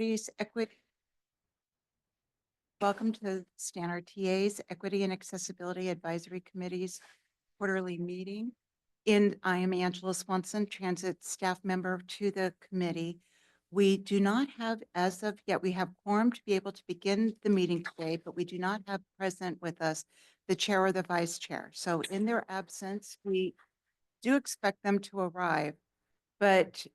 Equity. Welcome to Standard TA's Equity and Accessibility Advisory Committee's quarterly meeting. I am Angela Swanson, transit staff member to the committee. We do not have, as of yet, we have quorum to be able to begin the meeting today, but we do not have present with us the chair or the vice chair. So in their absence, we do expect them to arrive, but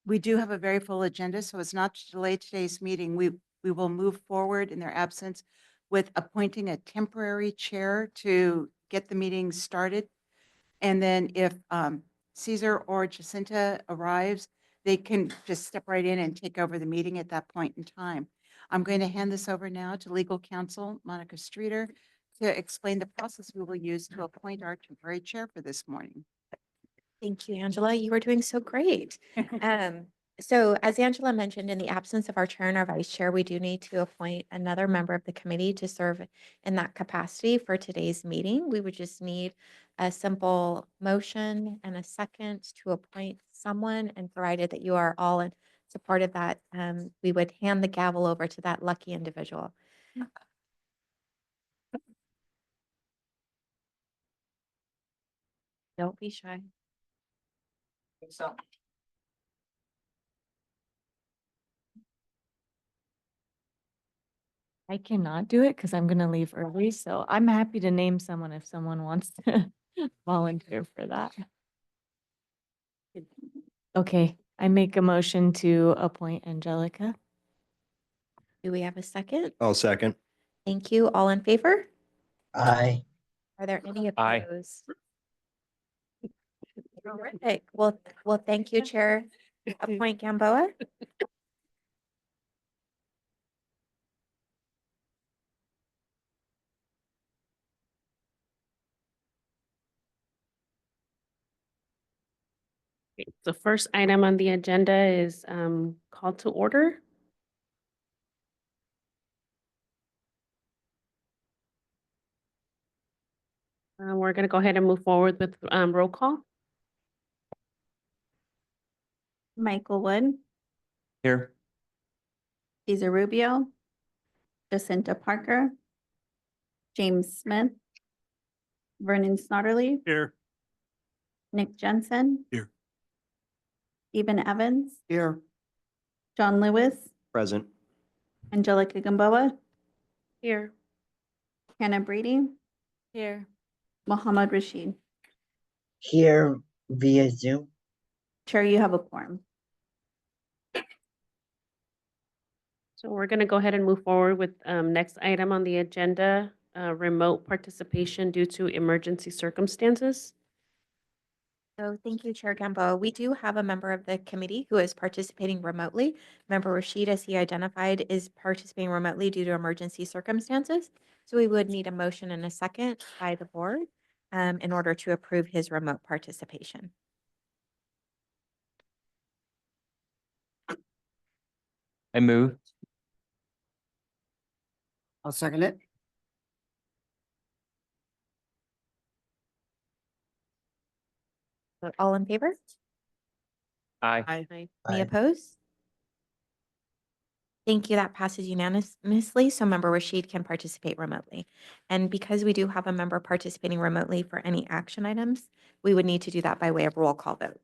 we do have a very full agenda, so as not to delay today's meeting, we will move forward in their absence with appointing a temporary chair to get the meeting started. And then if Caesar or Jacinta arrives, they can just step right in and take over the meeting at that point in time. I'm going to hand this over now to legal counsel, Monica Streeter, to explain the process we will use to appoint our temporary chair for this morning. Thank you, Angela. You were doing so great. So as Angela mentioned, in the absence of our chair and our vice chair, we do need to appoint another member of the committee to serve in that capacity for today's meeting. We would just need a simple motion and a second to appoint someone, and provided that you are all in support of that, we would hand the gavel over to that lucky individual. Don't be shy. So I cannot do it because I'm going to leave early. So I'm happy to name someone if someone wants to volunteer for that. Okay, I make a motion to appoint Angelica. Do we have a second? I'll second. Thank you. All in favor? aye. Are there any Aye. opposed? Terrific. Well, thank you, Chair. Appoint Gamboa. The first item on the agenda is call to order. We're going to go ahead and move forward with roll call. Michael Wood, Here. Cesar Rubio, Jacinta Parker, James Smith, Vernon Snodderly, Here. Nick Jensen. Here. Stephen Evans, Here. John Lewis, Present. Angelica Gamboa, Here. Hannah Brady, Here. Mohammed Rashid. Here via Zoom. Chair, you have a quorum. So we're going to go ahead and move forward with next item on the agenda, remote participation due to emergency circumstances. So thank you, Chair Gamboa. We do have a member of the committee who is participating remotely. Member Rashid, as he identified, is participating remotely due to emergency circumstances. So we would need a motion and a second by the board in order to approve his remote participation. I move. I'll second it. All in favor? Aye. Aye. Any Aye. opposed? Thank you. That passes unanimously, so Member Rashid can participate remotely. And because we do have a member participating remotely for any action items, we would need to do that by way of roll call vote.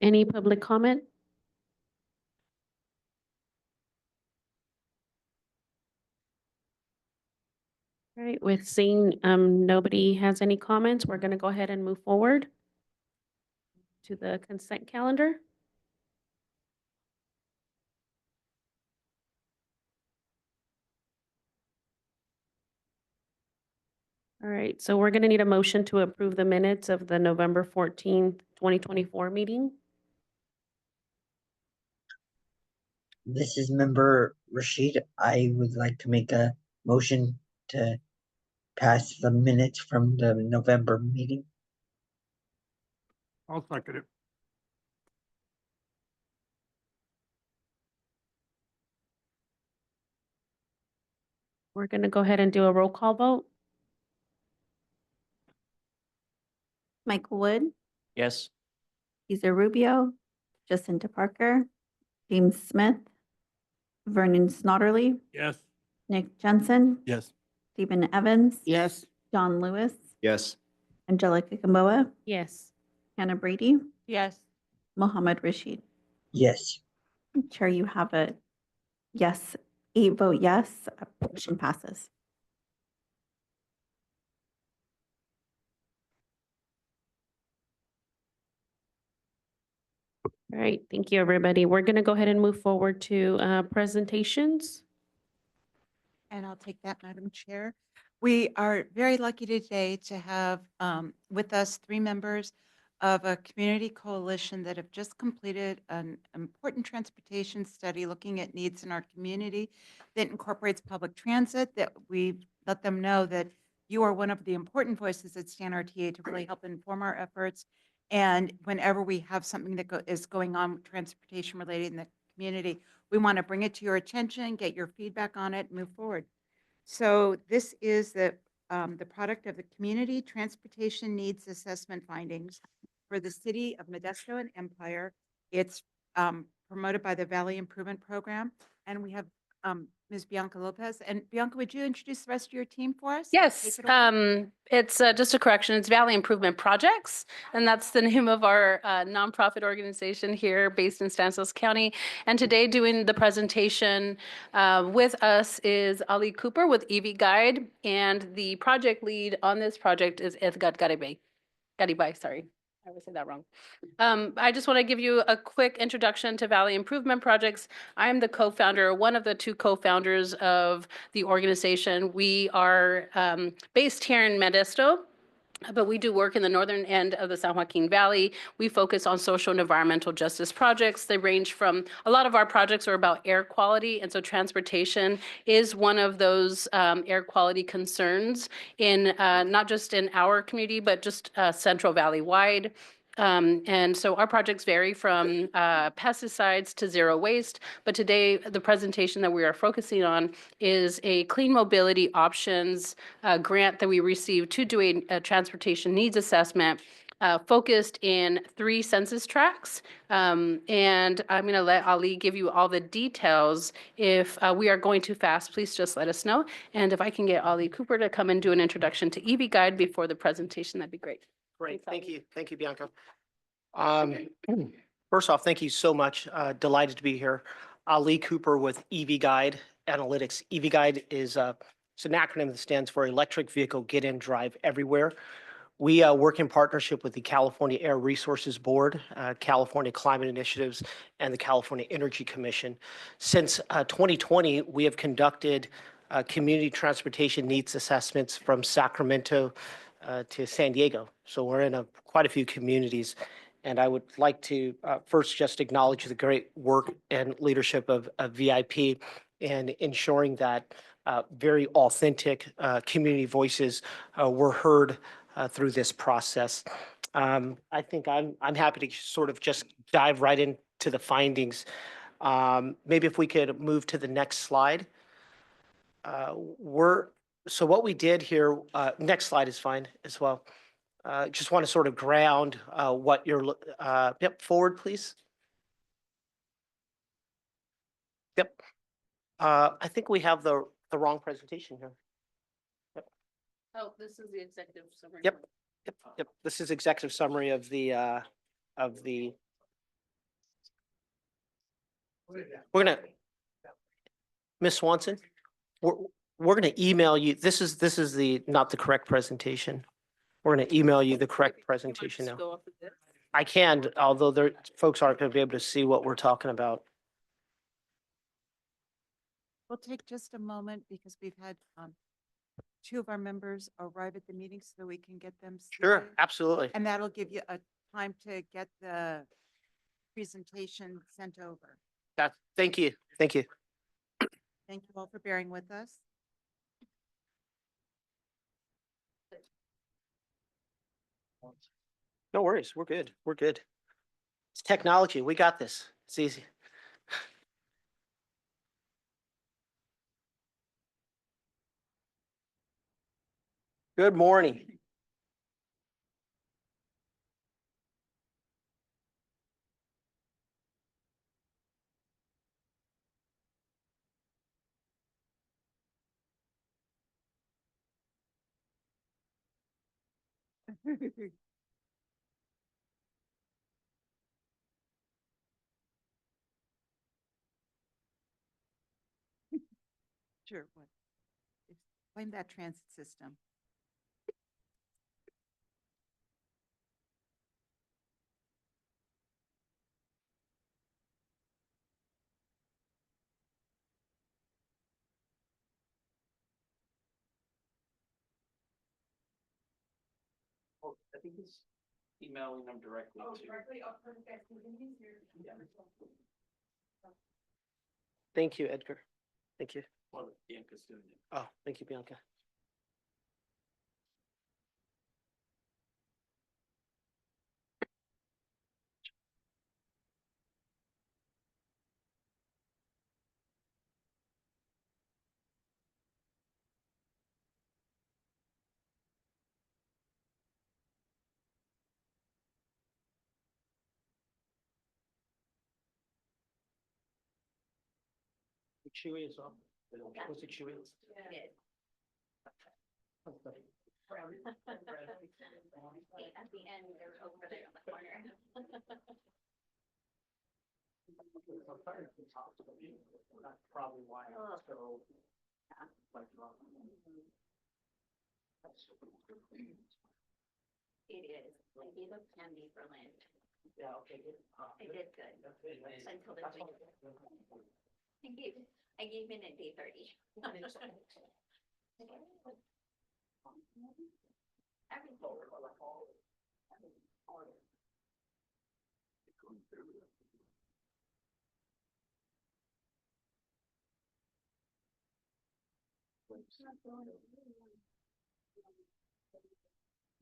Any public comment? All right, with seeing nobody has any comments, we're going to go ahead and move forward to the consent calendar. All right, so we're going to need a motion to approve the minutes of the November 14th, 2024 meeting. This is member Rashid. I would like to make a motion to pass the minutes from the November meeting. I'll second it. We're going to go ahead and do a roll call vote. Michael Wood, Yes. Cesar Rubio, Jacinta Parker, James Smith, Vernon Snodderly, Yes. Nick Jensen, Yes. Stephen Evans, Yes. John Lewis, Yes. Angelica Gamboa, Yes. Hannah Brady, Yes. Mohammed Rashid. Yes. Chair, you have a yes, 8 vote yes, motion passes. All right. Thank you, everybody. We're going to go ahead and move forward to presentations. And I'll take that, Madam Chair. We are very lucky today to have with us 3 members of a community coalition that have just completed an important transportation study looking at needs in our community that incorporates public transit, that we let them know that you are one of the important voices at STAN-RTA to really help inform our efforts. And whenever we have something that is going on transportation related in the community, we want to bring it to your attention, get your feedback on it, and move forward. So this is the product of the Community Transportation Needs Assessment Findings for the City of Modesto and Empire. It's promoted by the Valley Improvement Program. And we have Ms. Bianca Lopez. And Bianca, would you introduce the rest of your team for us? Yes, Take it away. it's just a correction. It's Valley Improvement Projects, and that's the name of our nonprofit organization here based in Stanislaus County. And today doing the presentation with us is Ali Cooper with EV Guide, and the project lead on this project is Edgar Garibay, sorry. I always say that wrong. I just want to give you a quick introduction to Valley Improvement Projects. I am the co-founder, one of the 2 co-founders of the organization. We are based here in Modesto, but we do work in the northern end of the San Joaquin Valley. We focus on social and environmental justice projects. They range from, a lot of our projects are about air quality, and so transportation is one of those air quality concerns in not just in our community, but just Central Valley wide. And so our projects vary from pesticides to zero waste, but today the presentation that we are focusing on is a clean mobility options grant that we received to do a transportation needs assessment focused in 3 census tracts. And I'm going to let Ali give you all the details. If we are going too fast, please just let us know. And if I can get Ali Cooper to come and do an introduction to EV Guide before the presentation, that'd be great. Great, Thanks, thank Ali. you. Thank you, Bianca. First off, thank you so much. Delighted to be here. Ali Cooper with EV Guide Analytics. EV Guide is it's an acronym that stands for Electric Vehicle Get In, Drive Everywhere. We work in partnership with the California Air Resources Board, California Climate Initiatives, and the California Energy Commission. Since 2020, we have conducted community transportation needs assessments from Sacramento to San Diego. So we're in quite a few communities. And I would like to first just acknowledge the great work and leadership of VIP and ensuring that very authentic community voices were heard through this process. I think I'm happy to sort of just dive right into the findings. Maybe if we could move to the next slide. So what we did here, next slide is fine as well. Just want to sort of ground what you're, yep, forward, please. Yep. I think we have the wrong presentation here. Yep. Oh, this is the executive summary. Yep. Yep. This is executive summary of the, we're gonna, Ms. Swanson, we're gonna email you. This is not the correct presentation. We're gonna email you the correct presentation now. Go off of this. I can, although folks aren't gonna be able to see what we're talking about. We'll take just a moment because we've had 2 of our members arrive at the meeting so we can get them Sure, seated. absolutely. And that'll give you a time to get the presentation sent over. Thank you. Thank you. Thank you all for bearing with us. No worries. We're good. We're good. It's technology. We got this. It's easy. Good morning. Sure. What? Explain that transit system. I think he's emailing them directly to. Thank you, Edgar. Thank you. Well, Bianca's doing it. Oh, thank you, Bianca. Chewy as well. Was it chewy? At the end, they're over there on the corner. That's probably why. So. It is. I gave up candy for Lent. Yeah, okay, good. I did good. Until this week. I gave in at day 30.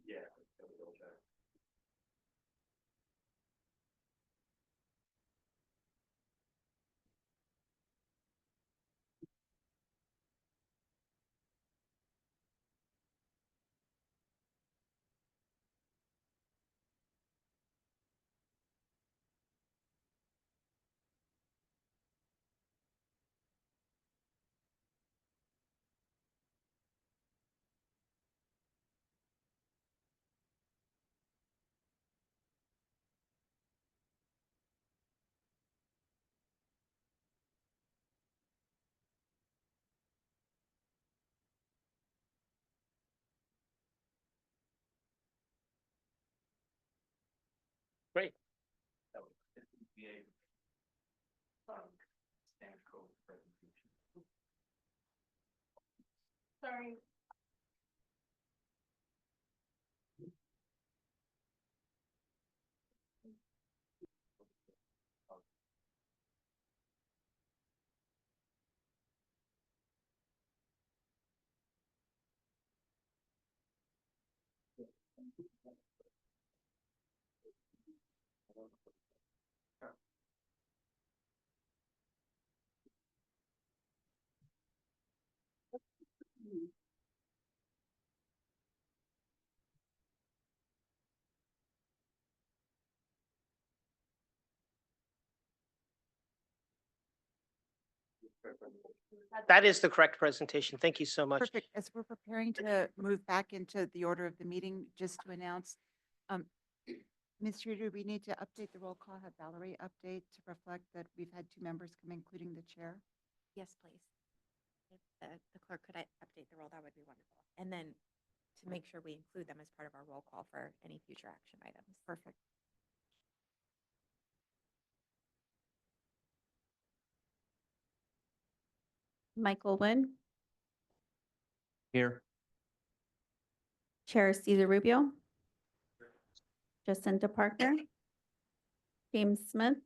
Yeah. Great. That would be a standard code presentation. Sorry. That is the correct presentation. Thank you so much. Perfect. As we're preparing to move back into the order of the meeting, just to announce, Ms. Reader, we need to update the roll call, have Valerie update to reflect that we've had 2 members come, including the chair. Yes, please. If the clerk could update the roll, that would be wonderful. And then to make sure we include them as part of our roll call for any future action items. Perfect. Michael Wood, Here. Chair Cesar Rubio, Jacinta Parker, James Smith,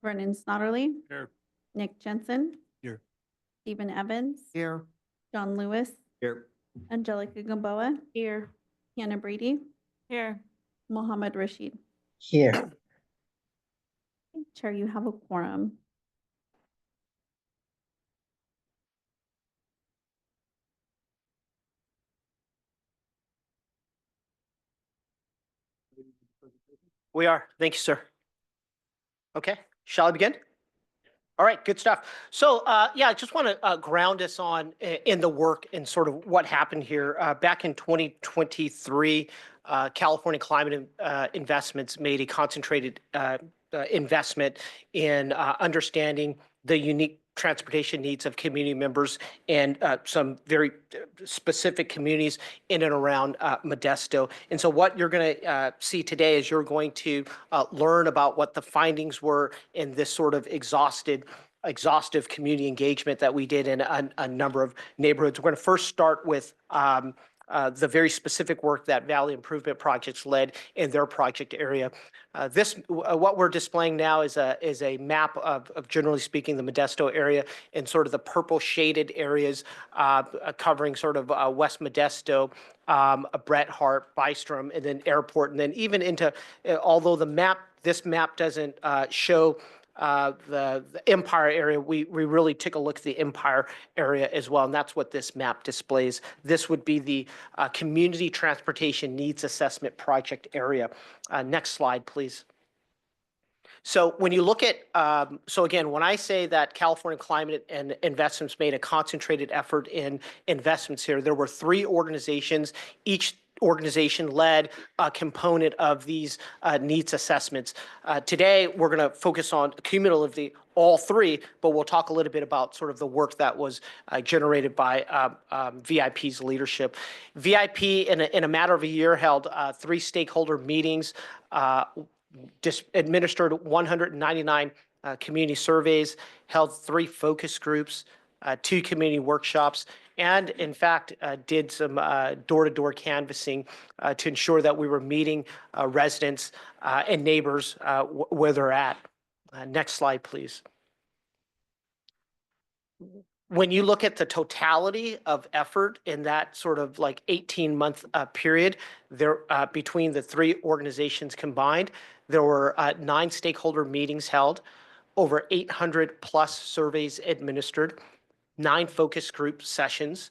Vernon Snodderly, Here. Nick Jensen, Here. Stephen Evans, Here. John Lewis, Here. Angelica Gamboa, Here. Hannah Brady, Here. Mohammed Rashid. Here. Chair, you have a quorum. We are. Thank you, sir. Okay, shall I begin? All right, good stuff. So, yeah, I just want to ground us in the work and sort of what happened here. Back in 2023, California Climate Investments made a concentrated investment in understanding the unique transportation needs of community members and some very specific communities in and around Modesto. And so what you're going to see today is you're going to learn about what the findings were in this sort of exhaustive community engagement that we did in a number of neighborhoods. We're going to first start with the very specific work that Valley Improvement Projects led in their project area. What we're displaying now is a map of generally speaking the Modesto area and sort of the purple shaded areas covering sort of West Modesto, Bret Harte, Bystrom, and then Airport, and then even into although this map doesn't show the Empire area, we really took a look at the Empire area as well, and that's what this map displays. This would be the Community Transportation Needs Assessment Project area. Next slide, please. So when you look at, so again, when I say that California Climate and Investments made a concentrated effort in investments here, there were 3 organizations, each organization led a component of these needs assessments. Today, we're going to focus on cumulatively all 3, but we'll talk a little bit about sort of the work that was generated by VIP's leadership. VIP, in a matter of a year, held 3 stakeholder meetings, administered 199 community surveys, held 3 focus groups, 2 community workshops, and in fact did some door-to-door canvassing to ensure that we were meeting residents and neighbors where they're at. Next slide, please. When you look at the totality of effort in that sort of like 18-month period, there between the 3 organizations combined, there were 9 stakeholder meetings held, over 800 plus surveys administered, 9 focus group sessions,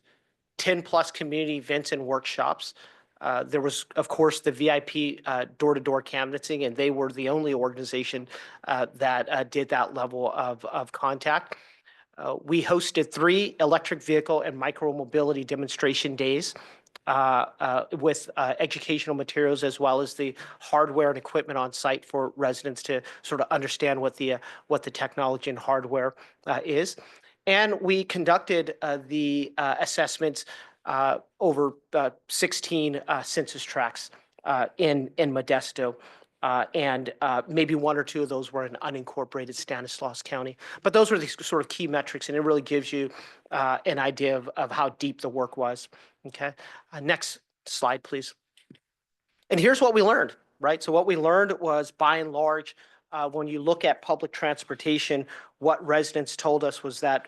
10 plus community events and workshops. There was, of course, the VIP door-to-door canvassing, and they were the only organization that did that level of contact. We hosted 3 electric vehicle and micromobility demonstration days with educational materials as well as the hardware and equipment on site for residents to sort of understand what the technology and hardware is. And we conducted the assessments over 16 census tracts in Modesto. And maybe 1 or 2 of those were in unincorporated Stanislaus County. But those were the sort of key metrics, and it really gives you an idea of how deep the work was. Okay, next slide, please. And here's what we learned, right? So what we learned was, by and large, when you look at public transportation, what residents told us was that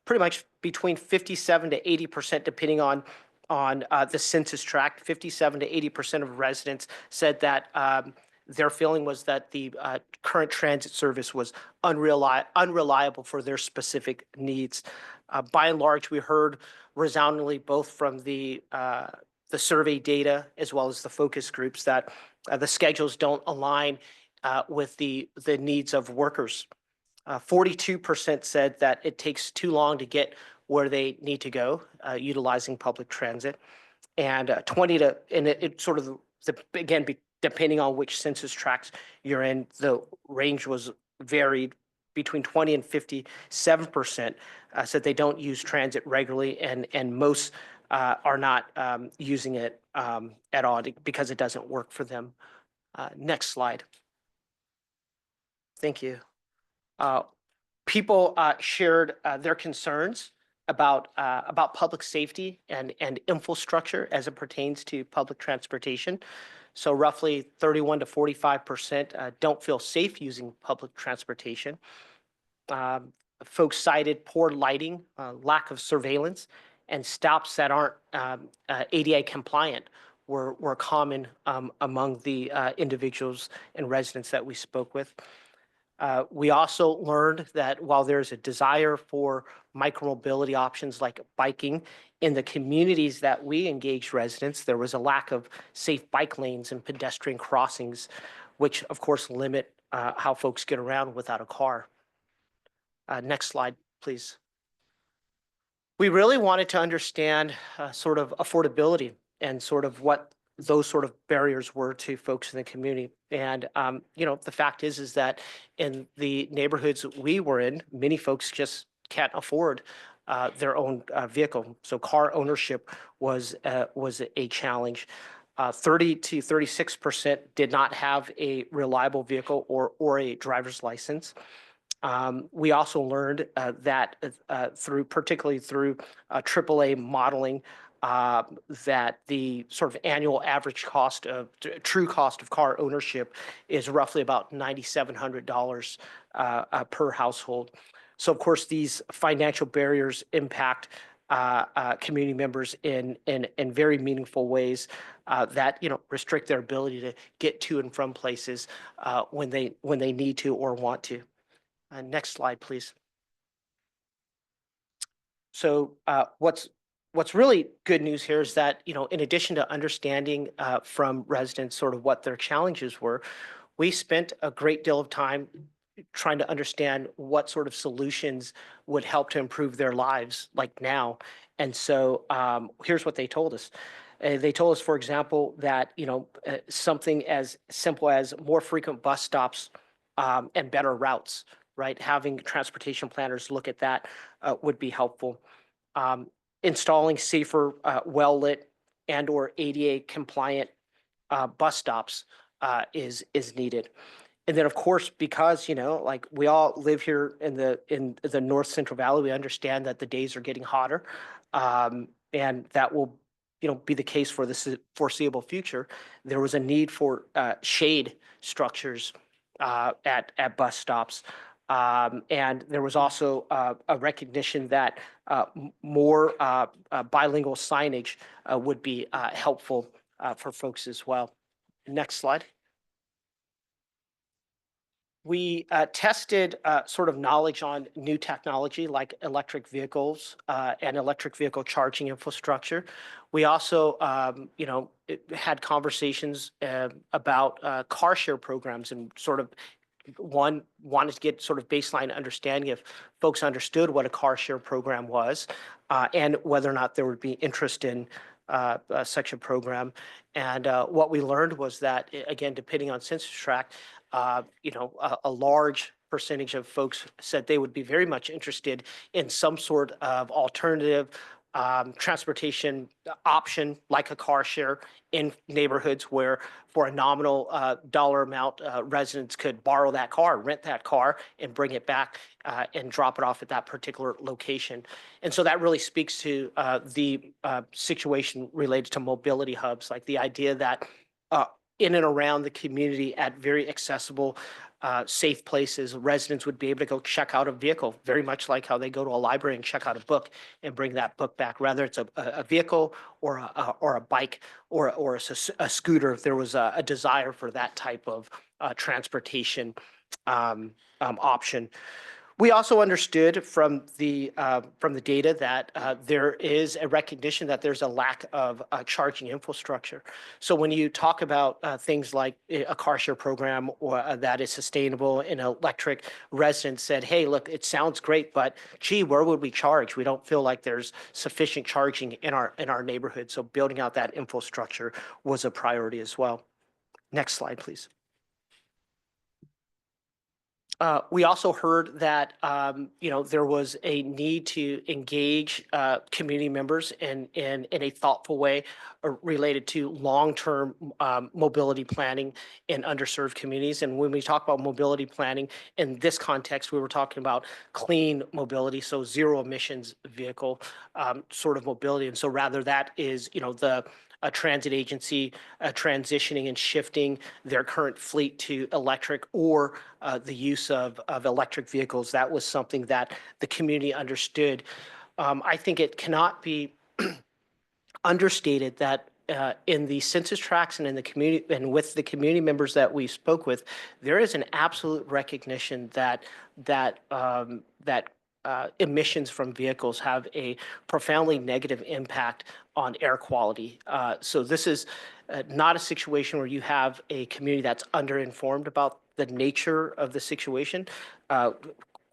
pretty much between 57 to 80%, depending on the census tract, 57 to 80% of residents said that their feeling was that the current transit service was unreliable for their specific needs. By and large, we heard resoundingly both from the survey data as well as the focus groups that the schedules don't align with the needs of workers. 42% said that it takes too long to get where they need to go utilizing public transit, and it sort of again depending on which census tracts you're in, the range was varied between 20 and 57% said they don't use transit regularly, and most are not using it at all because it doesn't work for them. Next slide. Thank you. People shared their concerns about public safety and infrastructure as it pertains to public transportation. So roughly 31 to 45% don't feel safe using public transportation. Folks cited poor lighting, lack of surveillance, and stops that aren't ADA compliant were common among the individuals and residents that we spoke with. We also learned that while there's a desire for micromobility options like biking. In the communities that we engaged residents, there was a lack of safe bike lanes and pedestrian crossings, which of course limit how folks get around without a car. Next slide, please. We really wanted to understand sort of affordability and sort of what those sort of barriers were to folks in the community. And, you know, the fact is that in the neighborhoods we were in, many folks just can't afford their own vehicle. So car ownership was a challenge. 30 to 36% did not have a reliable vehicle or a driver's license. We also learned that particularly through AAA modeling, that the sort of annual average cost of true cost of car ownership is roughly about $9,700 per household. So of course, these financial barriers impact community members in very meaningful ways that, you know, restrict their ability to get to and from places when they need to or want to. Next slide, please. So what's really good news here is that, you know, in addition to understanding from residents sort of what their challenges were, we spent a great deal of time trying to understand what sort of solutions would help to improve their lives like now. And so here's what they told us. They told us, for example, that, you know, something as simple as more frequent bus stops and better routes, right? Having transportation planners look at that would be helpful. Installing safer, well-lit and or ADA compliant bus stops is needed. And then, of course, because, you know, like we all live here in the North Central Valley, we understand that the days are getting hotter, and that will, you know, be the case for the foreseeable future. There was a need for shade structures at bus stops. And there was also a recognition that more bilingual signage would be helpful for folks as well. Next slide. We tested sort of knowledge on new technology like electric vehicles and electric vehicle charging infrastructure. We also, you know, had conversations about car share programs and sort of wanted to get sort of baseline understanding if folks understood what a car share program was and whether or not there would be interest in such a program. And what we learned was that, again, depending on census tract, you know, a large percentage of folks said they would be very much interested in some sort of alternative transportation option like a car share in neighborhoods where for a nominal dollar amount, residents could borrow that car, rent that car and bring it back and drop it off at that particular location. And so that really speaks to the situation related to mobility hubs, like the idea that in and around the community at very accessible, safe places, residents would be able to go check out a vehicle, very much like how they go to a library and check out a book and bring that book back, whether it's a vehicle or a bike or a scooter, if there was a desire for that type of transportation option. We also understood from the data that there is a recognition that there's a lack of charging infrastructure. So when you talk about things like a car share program or that is sustainable and electric, residents said, hey, look, it sounds great, but gee, where would we charge? We don't feel like there's sufficient charging in our neighborhood. So building out that infrastructure was a priority as well. Next slide, please. We also heard that, you know, there was a need to engage community members in a thoughtful way related to long-term mobility planning in underserved communities. And when we talk about mobility planning in this context, we were talking about clean mobility, so zero emissions vehicle sort of mobility. And so rather that is, you know, a transit agency transitioning and shifting their current fleet to electric or the use of electric vehicles. That was something that the community understood. I think it cannot be understated that in the census tracts and in the community and with the community members that we spoke with, there is an absolute recognition that emissions from vehicles have a profoundly negative impact on air quality. So this is not a situation where you have a community that's underinformed about the nature of the situation.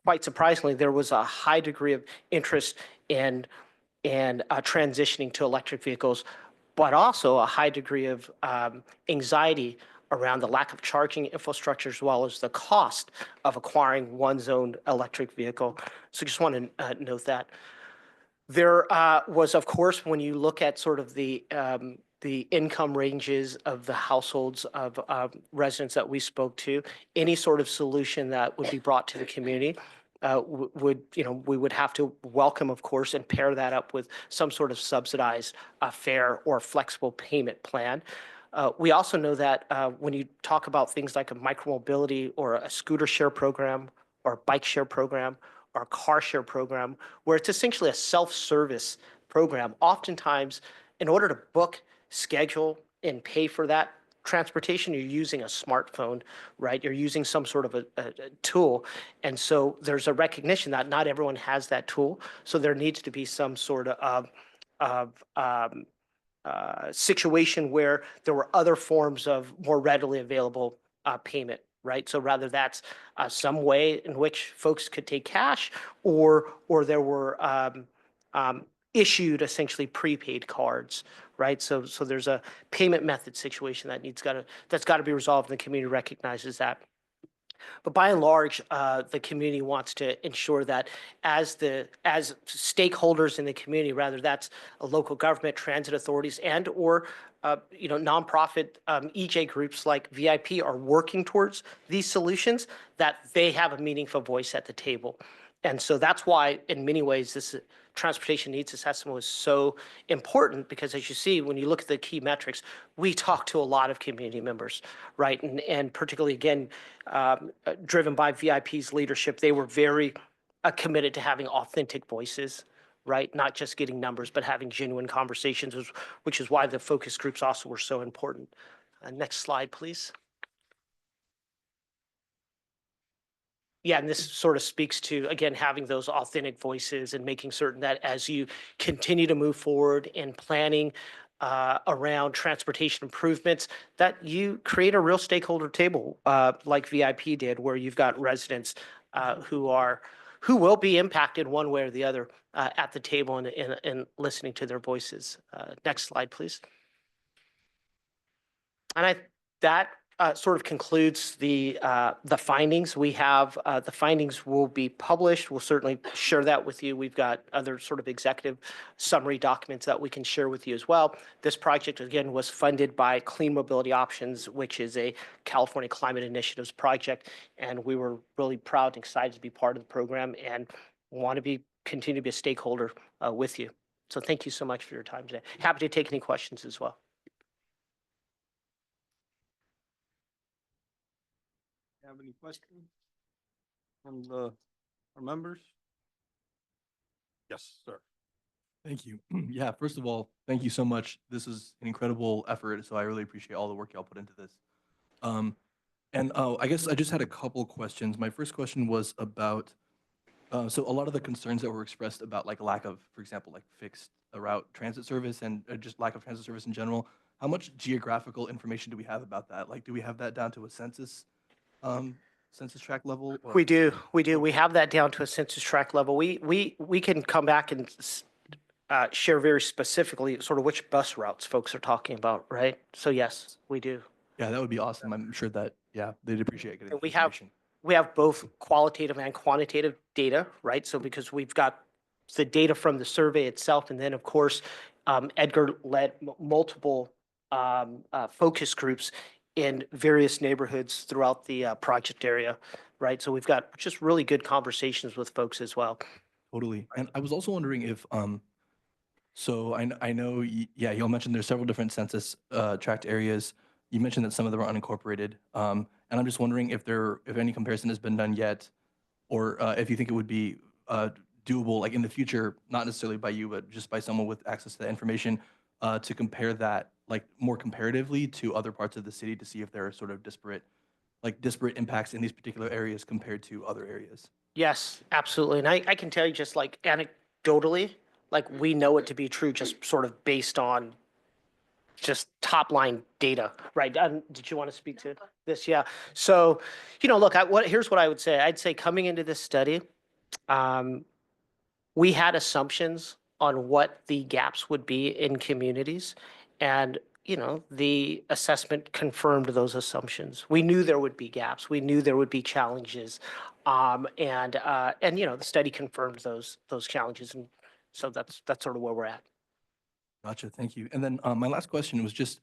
Quite surprisingly, there was a high degree of interest in transitioning to electric vehicles, but also a high degree of anxiety around the lack of charging infrastructure as well as the cost of acquiring one's own electric vehicle. So just want to note that. There was, of course, when you look at sort of the income ranges of the households of residents that we spoke to, any sort of solution that would be brought to the community would, we would have to welcome, of course, and pair that up with some sort of subsidized fare or flexible payment plan. We also know that when you talk about things like a micromobility or a scooter share program or a bike share program or a car share program, where it's essentially a self-service program, oftentimes in order to book, schedule, and pay for that transportation, you're using a smartphone, right? You're using some sort of a tool. And so there's a recognition that not everyone has that tool. So there needs to be some sort of situation where there were other forms of more readily available payment, right? So rather that's some way in which folks could take cash, or there were issued essentially prepaid cards, right? So there's a payment method situation that's got to be resolved, and the community recognizes that. But by and large, the community wants to ensure that as stakeholders in the community, rather that's a local government, transit authorities, and or nonprofit EJ groups like VIP are working towards these solutions, that they have a meaningful voice at the table. And so that's why, in many ways, this transportation needs assessment was so important, because as you see, when you look at the key metrics, we talk to a lot of community members, right? And particularly, again, driven by VIP's leadership, they were very committed to having authentic voices, right? Not just getting numbers, but having genuine conversations, which is why the focus groups also were so important. Next slide, please. Yeah, and this sort of speaks to, again, having those authentic voices and making certain that as you continue to move forward in planning around transportation improvements, that you create a real stakeholder table like VIP did, where you've got residents who will be impacted one way or the other at the table and listening to their voices. Next slide, please. And that sort of concludes the findings. We have the findings will be published. We'll certainly share that with you. We've got other sort of executive summary documents that we can share with you as well. This project, again, was funded by Clean Mobility Options, which is a California Climate Initiatives project. And we were really proud and excited to be part of the program and want to continue to be a stakeholder with you. So thank you so much for your time today. Happy to take any questions as well. Have any questions from our members? Yes, sir. Thank you. Yeah, first of all, thank you so much. This is an incredible effort, so I really appreciate all the work y'all put into this. I guess I just had a couple questions. My first question was about, so a lot of the concerns that were expressed about like lack of, for example, like fixed route transit service and just lack of transit service in general, how much geographical information do we have about that? Like, do we have that down to a census tract level? Or? We do. We have that down to a census tract level. We can come back and share very specifically sort of which bus routes folks are talking about, right? So yes, we do. Yeah, that would be awesome. I'm sure that, yeah, they'd appreciate getting And information. we have both qualitative and quantitative data, right? So because we've got the data from the survey itself, and then of course, Edgar led multiple focus groups in various neighborhoods throughout the project area, right? So we've got just really good conversations with folks as well. Totally. And I was also wondering if, so I know, yeah, y'all mentioned there's several different census tract areas. You mentioned that some of them are unincorporated. And I'm just wondering if any comparison has been done yet, or if you think it would be doable, like in the future, not necessarily by you, but just by someone with access to that information, to compare that like more comparatively to other parts of the city to see if there are sort of disparate impacts in these particular areas compared to other areas. Yes, absolutely. And I can tell you just like anecdotally, like we know it to be true just sort of based on just top line data, right? Did you want to speak to this? Yeah. So, look, here's what I would say. I'd say coming into this study, um, we had assumptions on what the gaps would be in communities. And, the assessment confirmed those assumptions. We knew there would be gaps. We knew there would be challenges. The study confirmed those challenges. And so that's sort of where we're at. Gotcha. Thank you. And then my last question was just,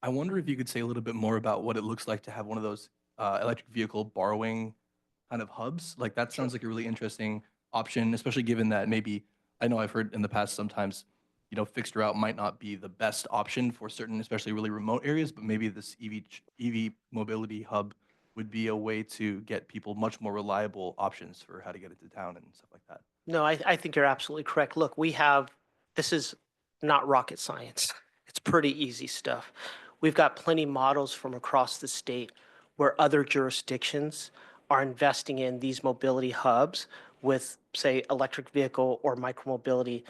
I wonder if you could say a little bit more about what it looks like to have one of those electric vehicle borrowing kind of hubs. Like that sounds like a really interesting option, especially given that maybe I know I've heard in the past sometimes, fixed route might not be the best option for certain, especially really remote areas, but maybe this EV mobility hub would be a way to get people much more reliable options for how to get into town and stuff like that. No, I think you're absolutely correct. Look, this is not rocket science. It's pretty easy stuff. We've got plenty models from across the state where other jurisdictions are investing in these mobility hubs with, say, electric vehicle or micromobility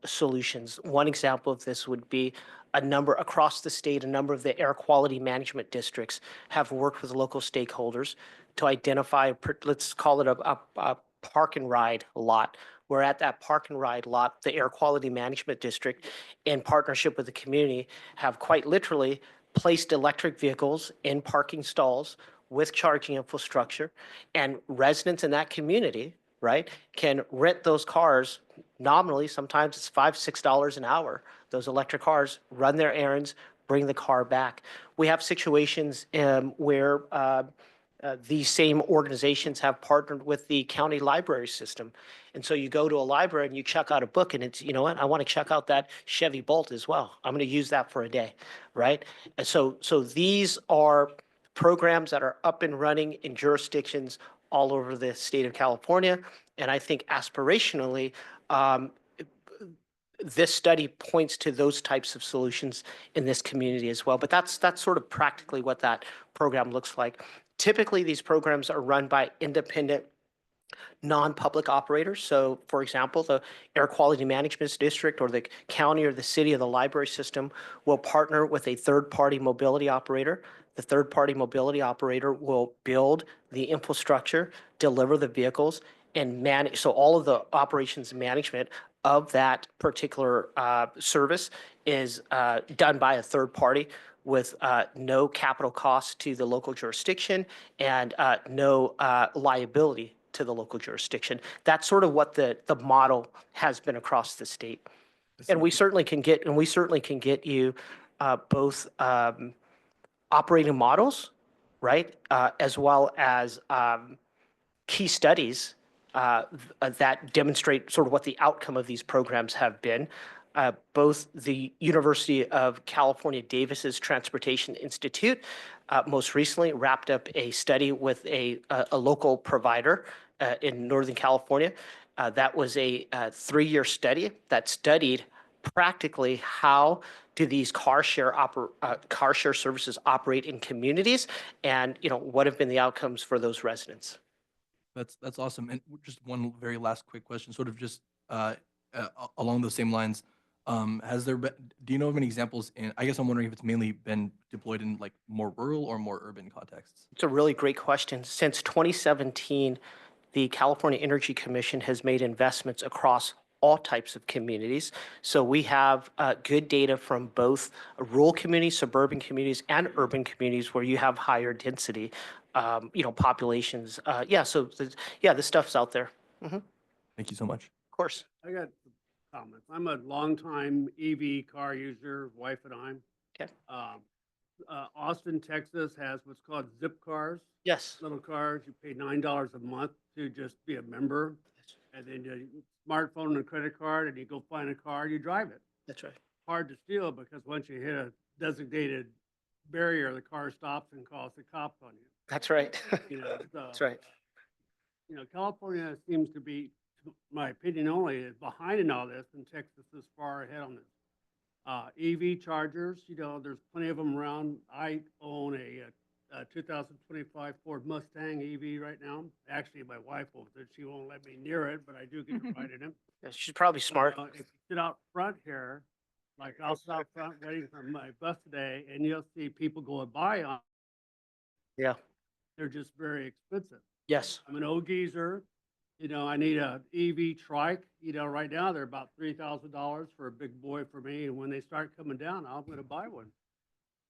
solutions. One example of this would be across the state, a number of the air quality management districts have worked with local stakeholders to identify, let's call it a park and ride lot. We're at that park and ride lot, the air quality management district, in partnership with the community, have quite literally placed electric vehicles in parking stalls with charging infrastructure, and residents in that community, right, can rent those cars nominally. Sometimes it's $5-6 an hour. Those electric cars run their errands, bring the car back. We have situations where these same organizations have partnered with the county library system. And so you go to a library and you check out a book and it's, you know what, I want to check out that Chevy Bolt as well. I'm going to use that for a day, right? And so these are programs that are up and running in jurisdictions all over the state of California. And I think aspirationally, this study points to those types of solutions in this community as well. But that's sort of practically what that program looks like. Typically, these programs are run by independent non-public operators. So for example, the Air Quality Management District or the county or the city or the library system will partner with a third-party mobility operator. The third-party mobility operator will build the infrastructure, deliver the vehicles, and manage. So all of the operations management of that particular service is done by a third party with no capital cost to the local jurisdiction and no liability to the local jurisdiction. That's sort of what the model has been across the state. And we certainly can get you both operating models, right, as well as key studies that demonstrate sort of what the outcome of these programs have been. Both the University of California, Davis's Transportation Institute most recently wrapped up a study with a local provider in Northern California. That was a 3-year study that studied practically how do these car share services operate in communities, and what have been the outcomes for those residents. That's awesome. And just one very last quick question, sort of just along those same lines. Do you know of any examples I guess I'm wondering if it's mainly been deployed in like more rural or more urban contexts? It's a really great question. Since 2017, the California Energy Commission has made investments across all types of communities. So we have good data from both rural communities, suburban communities, and urban communities where you have higher density, populations. This stuff's out there. Mhm. Of Thank you so much. course. I got some comments. I'm a longtime EV car user, wife and I. Okay. Austin, Texas has what's called zip cars, Yes. little cars. You pay $9 a month to just be a member. And then your smartphone and a credit card, and you go find a car, you drive it. That's right. Hard to steal because once you hit a designated barrier, the car stops and calls the cops on you. That's right. That's right. California seems to be, my opinion only, is behind in all this, and Texas is far ahead on this. EV chargers, there's plenty of them around. I own a 2025 Ford Mustang EV right now. Actually, my wife will, she won't let me near it, but I do get to ride in it. Yeah, she's probably smart. If you sit out front here, like I'll sit out front waiting for my bus today, and you'll see people going by on, Yeah, they're just very expensive. yes. I'm an old geezer, you know, I need a EV trike, you know, right now they're about $3,000 for a big boy for me, and when they start coming down, I'm gonna buy one,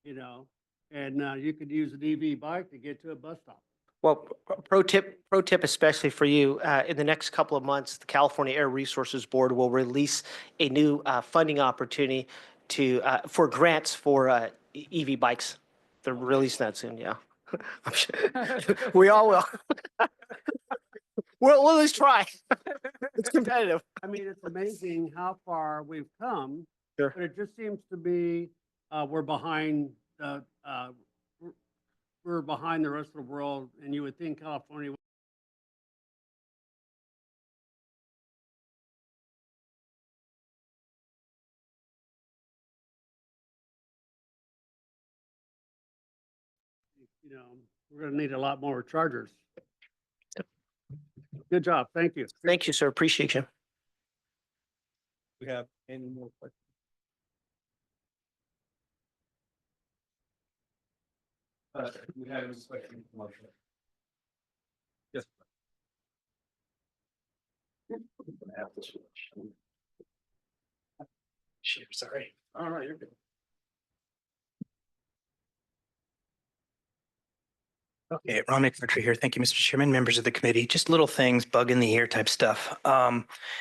you know? And, you could use an EV bike to get to a bus stop. Well, pro tip especially for you, in the next couple of months, the California Air Resources Board will release a new funding opportunity for grants for EV bikes. They're releasing that soon, yeah. I'm sure. We all will. We'll at least try. It's competitive. I mean, it's amazing how far we've come. Sure. But it just seems to be, we're behind we're behind the rest of the world, and you would think California. You know, we're gonna need a lot more chargers. Good job, thank you. Thank you, sir. Appreciate you. We have any more questions? We have a question from Marshall. Yes. Shit, sorry. All right, you're good. Okay, Ron McMurtry here. Thank you, Mr. Chairman, members of the committee. Just little things, bug in the ear type stuff.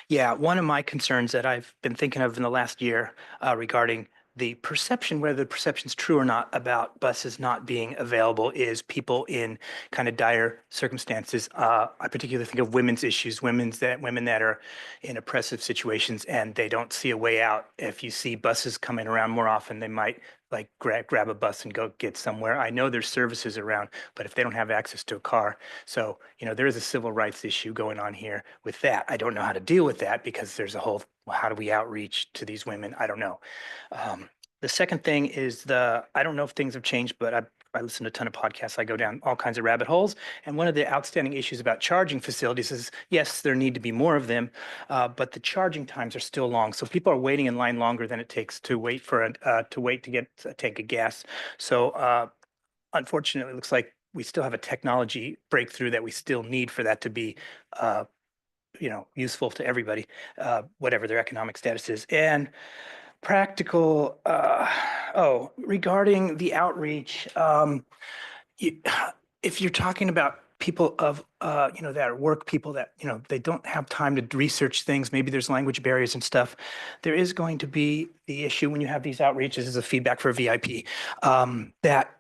Yeah, one of my concerns that I've been thinking of in the last year regarding the perception, whether the perception's true or not, about buses not being available is people in kind of dire circumstances. I particularly think of women's issues, women that are in oppressive situations and they don't see a way out. If you see buses coming around more often, they might like grab a bus and go get somewhere. I know there's services around, but if they don't have access to a car. So, you know, there is a civil rights issue going on here with that. I don't know how to deal with that because there's a whole, well, how do we outreach to these women? I don't know. The second thing is I don't know if things have changed, but I listen to a ton of podcasts. I go down all kinds of rabbit holes. And one of the outstanding issues about charging facilities is, yes, there need to be more of them, but the charging times are still long. So people are waiting in line longer than it takes to wait to get a tank of gas. So unfortunately, it looks like we still have a technology breakthrough that we still need for that to be you know, useful to everybody, whatever their economic status is. And practical, regarding the outreach, if you're talking about people of, you know, that are work people that, you know, they don't have time to research things, maybe there's language barriers and stuff, there is going to be the issue when you have these outreaches as a feedback for a VIP, that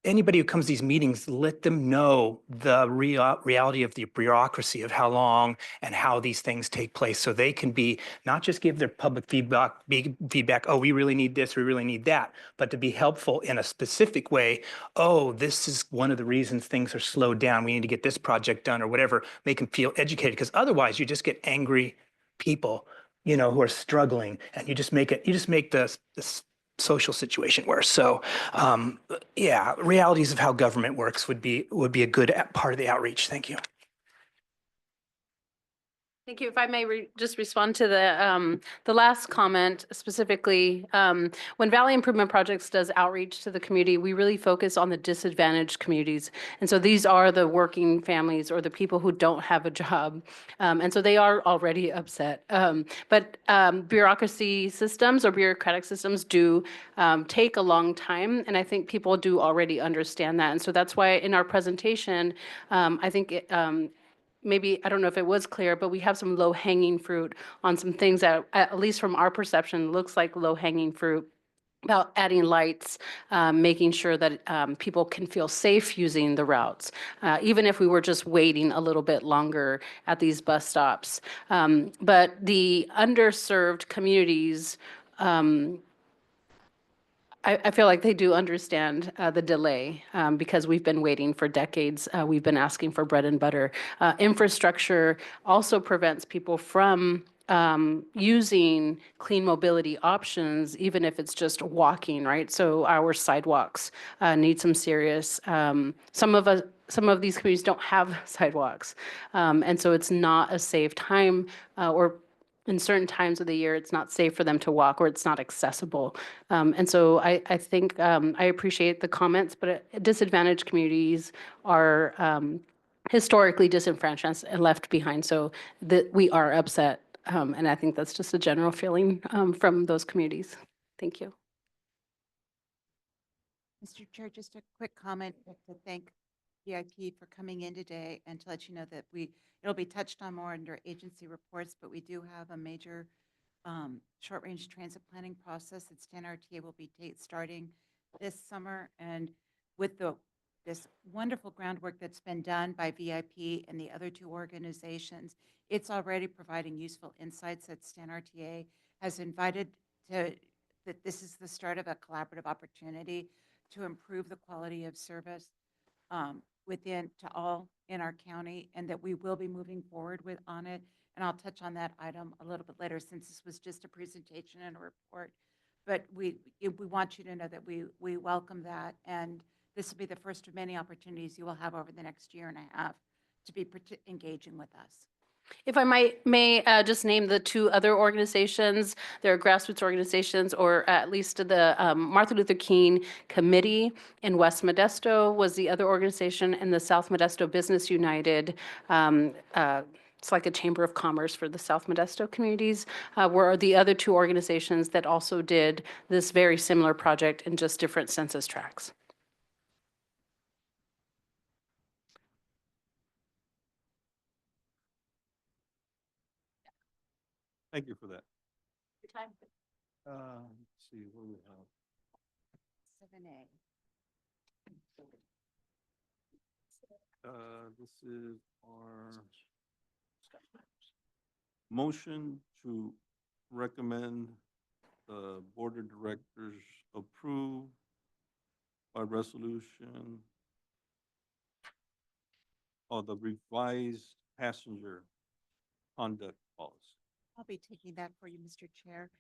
anybody who comes to these meetings, let them know the reality of the bureaucracy of how long and how these things take place, so they can be not just give their public feedback, oh, we really need this, we really need that, but to be helpful in a specific way. Oh, this is one of the reasons things are slowed down. We need to get this project done or whatever. Make them feel educated, because otherwise you just get angry people, you know, who are struggling, and you just make the social situation worse. So yeah, realities of how government works would be a good part of the outreach. Thank you. Thank you. If I may just respond to the last comment specifically, when Valley Improvement Projects does outreach to the community, we really focus on the disadvantaged communities. And so these are the working families or the people who don't have a job. And so they are already upset. But bureaucracy systems or bureaucratic systems do take a long time. And I think people do already understand that. And so that's why in our presentation, I think maybe, I don't know if it was clear, but we have some low-hanging fruit on some things that, at least from our perception, looks like low-hanging fruit about adding lights, making sure that people can feel safe using the routes, even if we were just waiting a little bit longer at these bus stops. But the underserved communities, I feel like they do understand the delay because we've been waiting for decades. We've been asking for bread and butter. Infrastructure also prevents people from using clean mobility options, even if it's just walking, right? So our sidewalks need some serious, some of these communities don't have sidewalks. And so it's not a safe time, or in certain times of the year, it's not safe for them to walk, or it's not accessible. And so I think I appreciate the comments, but disadvantaged communities are historically disenfranchised and left behind. So that we are upset. And I think that's just a general feeling from those communities. Thank you. Mr. Chair, just a quick comment to thank VIP for coming in today and to let you know that it'll be touched on more under agency reports, but we do have a major short-range transit planning process that STAN-RTA will be starting this summer. And with this wonderful groundwork that's been done by VIP and the other two organizations, it's already providing useful insights that STAN-RTA has invited that this is the start of a collaborative opportunity to improve the quality of service to all in our county, and that we will be moving forward on it. And I'll touch on that item a little bit later, since this was just a presentation and a report. But we want you to know that we welcome that, and this will be the first of many opportunities you will have over the next year and a half to be engaging with us. If I may just name the two other organizations. They're grassroots organizations, or at least the Martin Luther King Committee in West Modesto was the other organization, and the South Modesto Business United. It's like a chamber of commerce for the South Modesto communities, were the other two organizations that also did this very similar project in just different census tracts. Thank you for that. Your time. Let's see, what do we have? 7A. This is our motion to recommend the board of directors approve by resolution of the revised passenger conduct policy. I'll be taking that for you, Mr. Chair.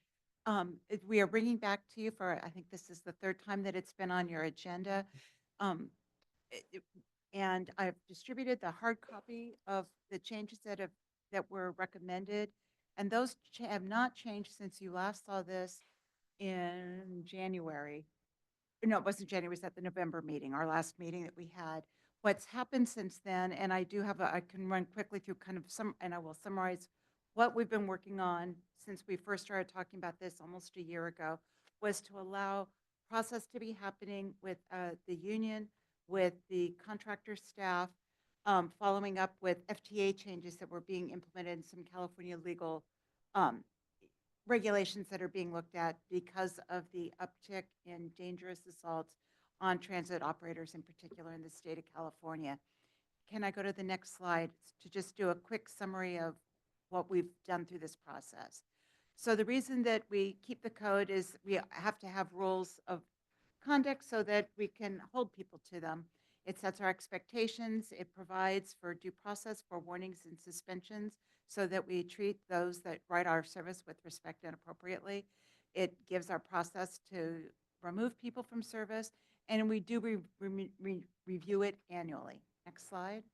We are bringing back to you I think this is the third time that it's been on your agenda. And I've distributed the hard copy of the changes that were recommended. And those have not changed since you last saw this in January. No, it wasn't January, it was at the November meeting, our last meeting that we had. What's happened since then, and I can run quickly through and I will summarize what we've been working on since we first started talking about this almost a year ago, was to allow process to be happening with the union, with the contractor staff, following up with FTA changes that were being implemented in some California legal regulations that are being looked at because of the uptick in dangerous assaults on transit operators, in particular in the state of California. Can I go to the next slide to just do a quick summary of what we've done through this process? So the reason that we keep the code is we have to have rules of conduct so that we can hold people to them. It sets our expectations. It provides for due process for warnings and suspensions so that we treat those that write our service with respect and appropriately. It gives our process to remove people from service, and we do review it annually. Next slide.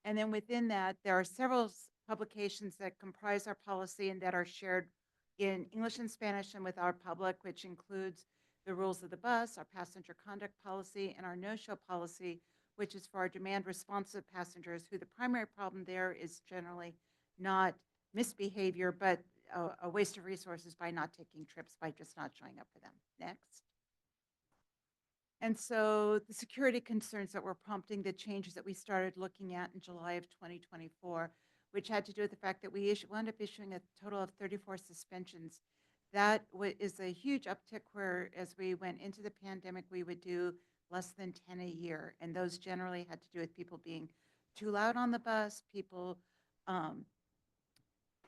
And then within that, there are several publications that comprise our policy and that are shared in English and Spanish and with our public, which includes the rules of the bus, our passenger conduct policy, and our no-show policy, which is for our demand responsive passengers, who the primary problem there is generally not misbehavior, but a waste of resources by not taking trips, by just not showing up for them. Next. And so the security concerns that were prompting the changes that we started looking at in July of 2024, which had to do with the fact that we wound up issuing a total of 34 suspensions. That is a huge uptick, where as we went into the pandemic, we would do less than 10 a year. And those generally had to do with people being too loud on the bus, people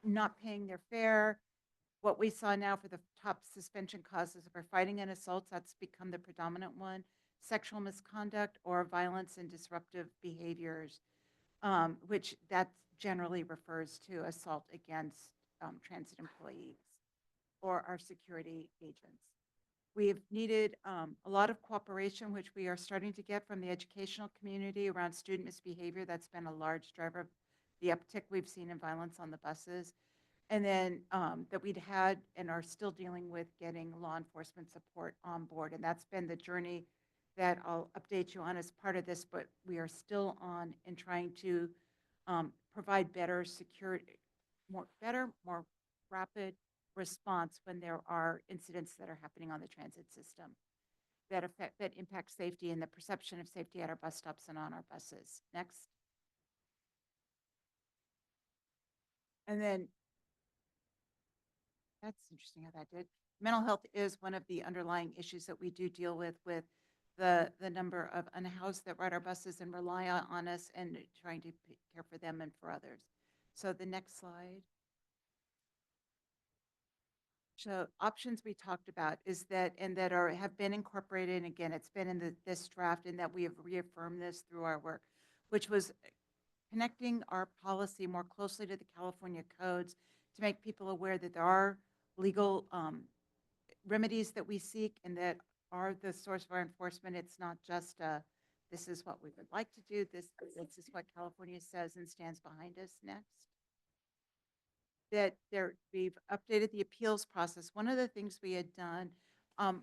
not paying their fare. What we saw now for the top suspension causes for fighting and assaults, that's become the predominant one, sexual misconduct or violence and disruptive behaviors, which generally refers to assault against transit employees or our security agents. We have needed a lot of cooperation, which we are starting to get from the educational community around student misbehavior. That's been a large driver of the uptick we've seen in violence on the buses. And then that we'd had and are still dealing with getting law enforcement support on board. And that's been the journey that I'll update you on as part of this, but we are still on in trying to provide better security, more rapid response when there are incidents that are happening on the transit system that impact safety and the perception of safety at our bus stops and on our buses. Next. And then that's interesting how that did. Mental health is one of the underlying issues that we do deal with the number of unhoused that ride our buses and rely on us and trying to care for them and for others. So the next slide. So options we talked about is that, and that have been incorporated, and again, it's been in this draft, and that we have reaffirmed this through our work, which was connecting our policy more closely to the California codes to make people aware that there are legal remedies that we seek and that are the source of our enforcement. It's not just this is what we would like to do. This is what California says and stands behind us. Next. That we've updated the appeals process. One of the things we had done,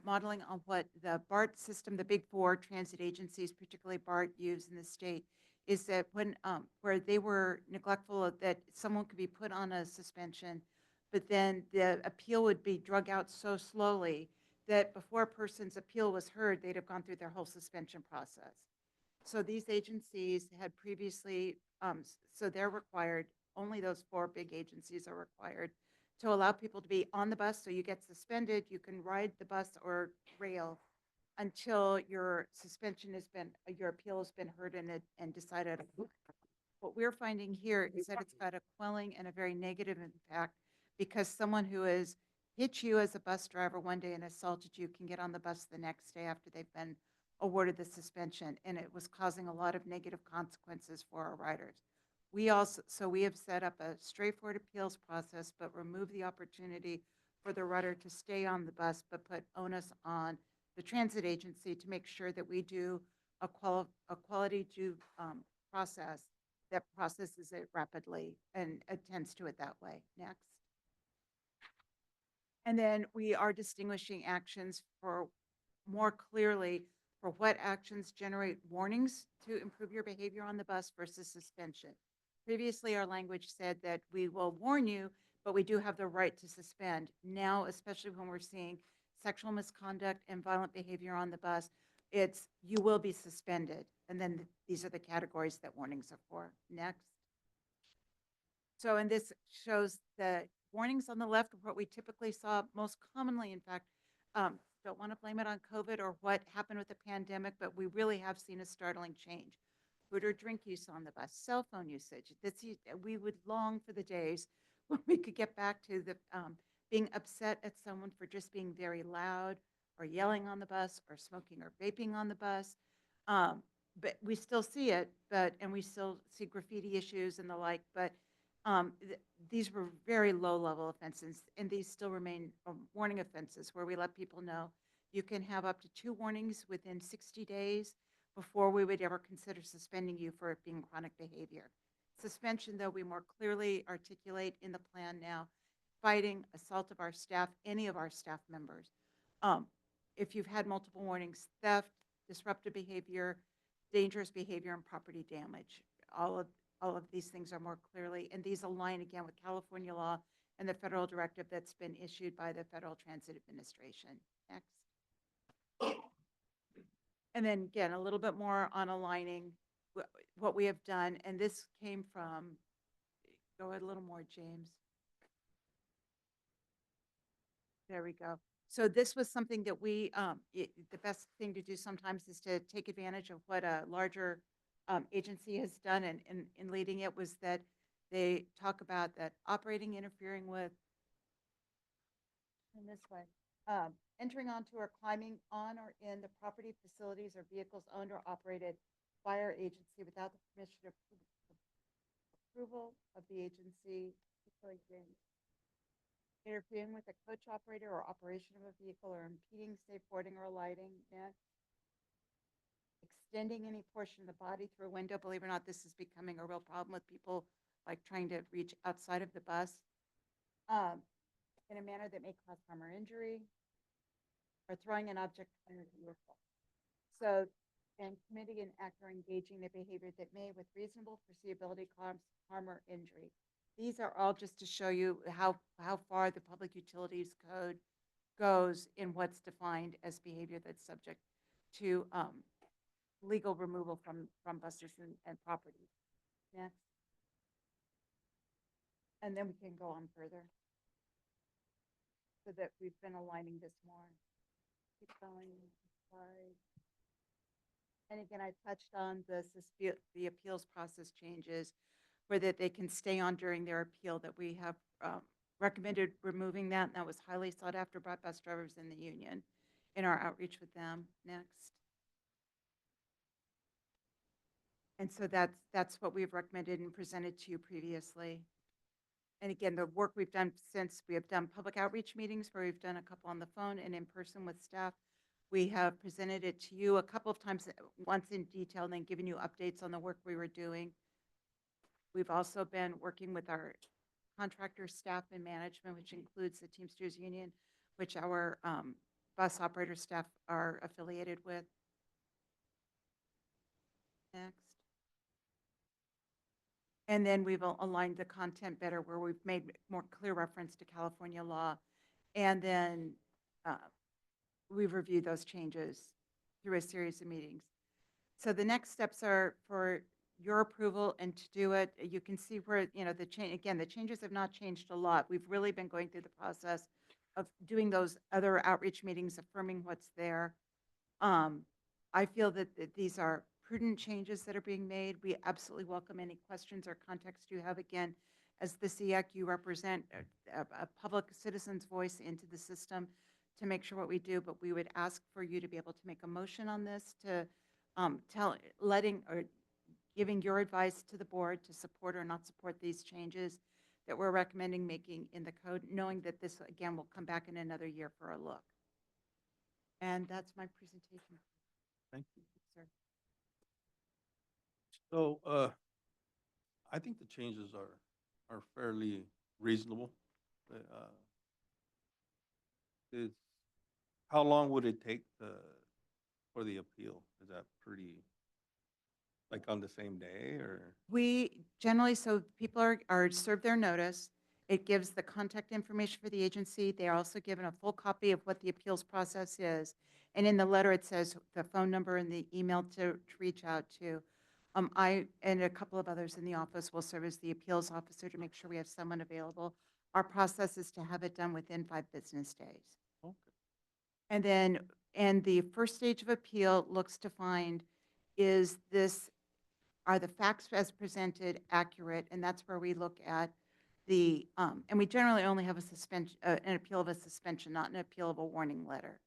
modeling on what the BART system, the big four transit agencies, particularly BART, use in the state, is that when where they were neglectful of that someone could be put on a suspension, but then the appeal would be drug out so slowly that before a person's appeal was heard, they'd have gone through their whole suspension process. So these agencies had previously, so they're required, only those four big agencies are required to allow people to be on the bus. So you get suspended, you can ride the bus or rail until your suspension has been, your appeal has been heard and decided. What we're finding here is that it's got a quelling and a very negative impact because someone who has hit you as a bus driver one day and assaulted you can get on the bus the next day after they've been awarded the suspension, and it was causing a lot of negative consequences for our riders. We have set up a straightforward appeals process, but remove the opportunity for the rider to stay on the bus, but put onus on the transit agency to make sure that we do a quality due process that processes it rapidly and attends to it that way. Next. And then we are distinguishing actions for more clearly for what actions generate warnings to improve your behavior on the bus versus suspension. Previously, our language said that we will warn you, but we do have the right to suspend. Now, especially when we're seeing sexual misconduct and violent behavior on the bus, it's you will be suspended. And then these are the categories that warnings are for. Next. So, and this shows the warnings on the left of what we typically saw most commonly, in fact, don't want to blame it on COVID or what happened with the pandemic, but we really have seen a startling change. Food or drink use on the bus, cell phone usage. We would long for the days when we could get back to the being upset at someone for just being very loud or yelling on the bus or smoking or vaping on the bus. But we still see it, and we still see graffiti issues and the like, but these were very low level offenses, and these still remain warning offenses where we let people know you can have up to 2 warnings within 60 days before we would ever consider suspending you for it being chronic behavior. Suspension, though, we more clearly articulate in the plan now, fighting assault of our staff, any of our staff members. If you've had multiple warnings, theft, disruptive behavior, dangerous behavior, and property damage, all of these things are more clearly, and these align again with California law and the federal directive that's been issued by the Federal Transit Administration. Next. And then again, a little bit more on aligning what we have done. And this came from, go ahead a little more, James. There we go. So this was something that we, the best thing to do sometimes is to take advantage of what a larger agency has done, and in leading it was that they talk about that operating, interfering with, in this way, entering onto or climbing on or in the property, facilities, or vehicles owned or operated by our agency without the permission of approval of the agency interfering with a coach operator or operation of a vehicle or impeding safe boarding or lighting. Next. Extending any portion of the body through a window. Believe it or not, this is becoming a real problem with people like trying to reach outside of the bus in a manner that may cause harm or injury, or throwing an object under the vehicle. So, and committing an act or engaging in behavior that may, with reasonable foreseeability, cause harm or injury. These are all just to show you how far the Public Utilities Code goes in what's defined as behavior that's subject to legal removal from buses and property. Next. And then we can go on further. So that we've been aligning this more. Keep going. Slide. And again, I touched on the appeals process changes where that they can stay on during their appeal, that we have recommended removing that. And that was highly sought after by bus drivers in the union in our outreach with them. Next. And so that's what we've recommended and presented to you previously. And again, the work we've done since we have done public outreach meetings where we've done a couple on the phone and in person with staff. We have presented it to you a couple of times, once in detail, and then given you updates on the work we were doing. We've also been working with our contractor staff and management, which includes the Teamsters Union, which our bus operator staff are affiliated with. Next. And then we've aligned the content better where we've made more clear reference to California law. And then we've reviewed those changes through a series of meetings. So the next steps are for your approval and to do it. You can see where, the change, again, the changes have not changed a lot. We've really been going through the process of doing those other outreach meetings, affirming what's there. I feel that these are prudent changes that are being made. We absolutely welcome any questions or context you have. Again, as the SEACC, you represent a public citizen's voice into the system to make sure what we do, but we would ask for you to be able to make a motion on this to giving your advice to the board to support or not support these changes that we're recommending making in the code, knowing that this, again, will come back in another year for a look. And that's my presentation. Thank you. Sir. So, I think the changes are fairly reasonable. Is, how long would it take for the appeal? Is that pretty, like on the same day or? We generally, so people are served their notice. It gives the contact information for the agency. They are also given a full copy of what the appeals process is. And in the letter, it says the phone number and the email to reach out to. I and a couple of others in the office will serve as the appeals officer to make sure we have someone available. Our process is to have it done within 5 business days. Okay. And then, the first stage of appeal looks to find, are the facts as presented accurate? And that's where we look at and we generally only have a suspension, an appeal of a suspension, not an appeal of a warning letter.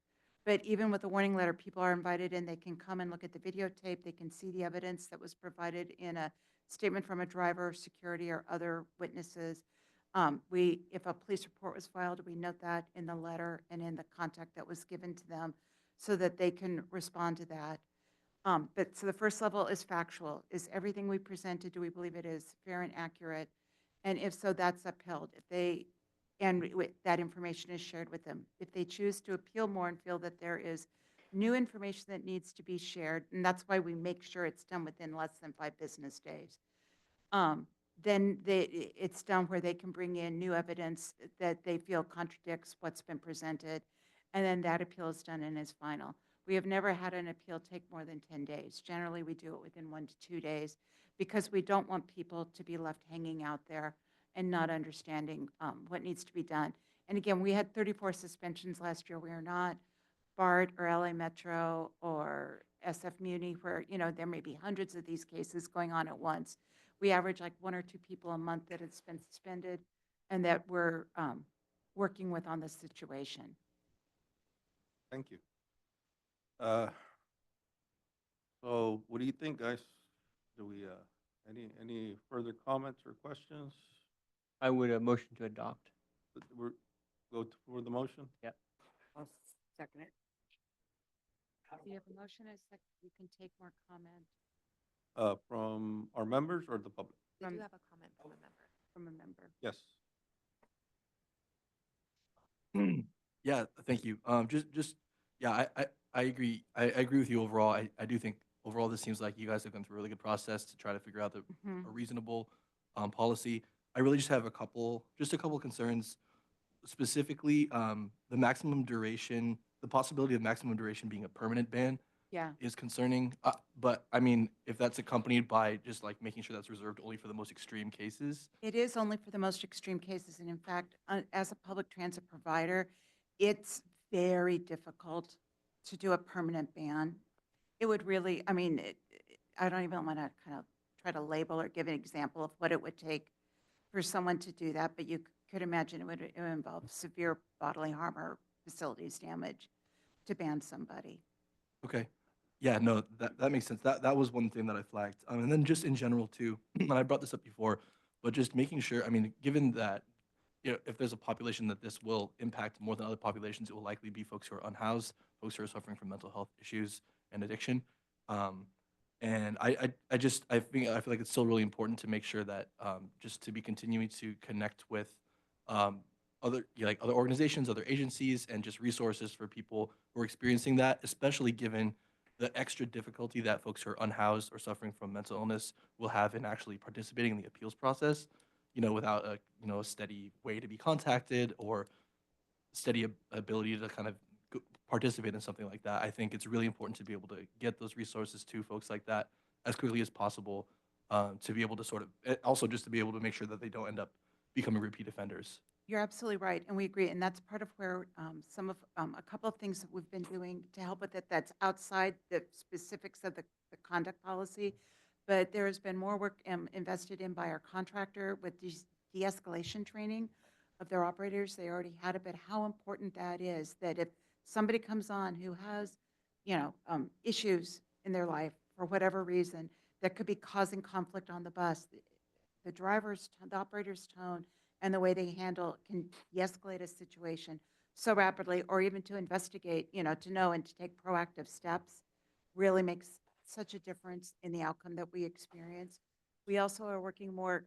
But even with a warning letter, people are invited in, they can come and look at the videotape, they can see the evidence that was provided in a statement from a driver, security, or other witnesses. If a police report was filed, we note that in the letter and in the contact that was given to them so that they can respond to that. But so the first level is factual. Is everything we presented, do we believe it is fair and accurate? And if so, that's upheld. That information is shared with them. If they choose to appeal more and feel that there is new information that needs to be shared, and that's why we make sure it's done within less than 5 business days, then it's done where they can bring in new evidence that they feel contradicts what's been presented, and then that appeal is done and is final. We have never had an appeal take more than 10 days. Generally, we do it within 1 to 2 days because we don't want people to be left hanging out there and not understanding what needs to be done. And again, we had 34 suspensions last year. We are not BART or LA Metro or SF Muni where, there may be hundreds of these cases going on at once. We average like 1 or 2 people a month that has been suspended and that we're working with on this situation. Thank you. So what do you think, guys? Do we Any further comments or questions? I would motion to adopt. We're, for the motion? Yep. I'll second it. Do you have a motion? You can take more comment From our members or the public? We do From- have a comment from a member. from a member. Yes. Yeah, thank you. Yeah, I agree. I agree with you overall. I do think overall this seems like you guys have gone through a really good process to try to figure out Mhm. a reasonable policy. I really just have a couple concerns, specifically the maximum duration, the possibility of maximum duration being a permanent ban Yeah. is concerning. But I mean, if that's accompanied by just like making sure that's reserved only for the most extreme cases. It is only for the most extreme cases, and in fact, as a public transit provider, it's very difficult to do a permanent ban. It would really, I mean, I don't even want to kind of try to label or give an example of what it would take for someone to do that, but you could imagine it would involve severe bodily harm or facilities damage to ban somebody. Okay. Yeah, no, that makes sense. That was one thing that I flagged. And then just in general too, and I brought this up before, but just making sure, I mean, given that, you know, if there's a population that this will impact more than other populations, it will likely be folks who are unhoused, folks who are suffering from mental health issues and addiction. And I feel like it's still really important to make sure that just to be continuing to connect with other organizations, other agencies, and just resources for people who are experiencing that, especially given the extra difficulty that folks who are unhoused or suffering from mental illness will have in actually participating in the appeals process, you know, without a steady way to be contacted or steady ability to kind of participate in something like that. I think it's really important to be able to get those resources to folks like that as quickly as possible, to be able to sort of also just to be able to make sure that they don't end up becoming repeat offenders. You're absolutely right, and we agree, and that's part of where a couple of things that we've been doing to help with it that's outside the specifics of the conduct policy, but there has been more work invested in by our contractor with de-escalation training of their operators. They already had it, but how important that is, that if somebody comes on who has, issues in their life for whatever reason, that could be causing conflict on the bus, the the operator's tone, and the way they handle can de-escalate a situation so rapidly, or even to investigate, to know and to take proactive steps, really makes such a difference in the outcome that we experience. We also are working more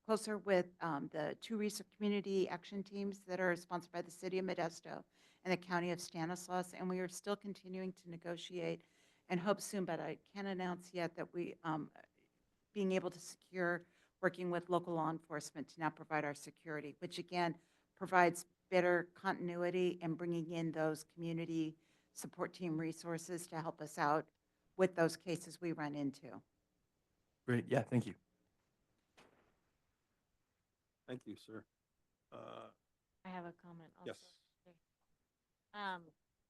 closer with the two recent community action teams that are sponsored by the city of Modesto and the county of Stanislaus, and we are still continuing to negotiate and hope soon, but I can't announce yet that we being able to secure working with local law enforcement to now provide our security, which again provides better continuity and bringing in those community support team resources to help us out with those cases we run into. Great. Yeah, thank you. Thank you, sir. I have a comment also. Yes.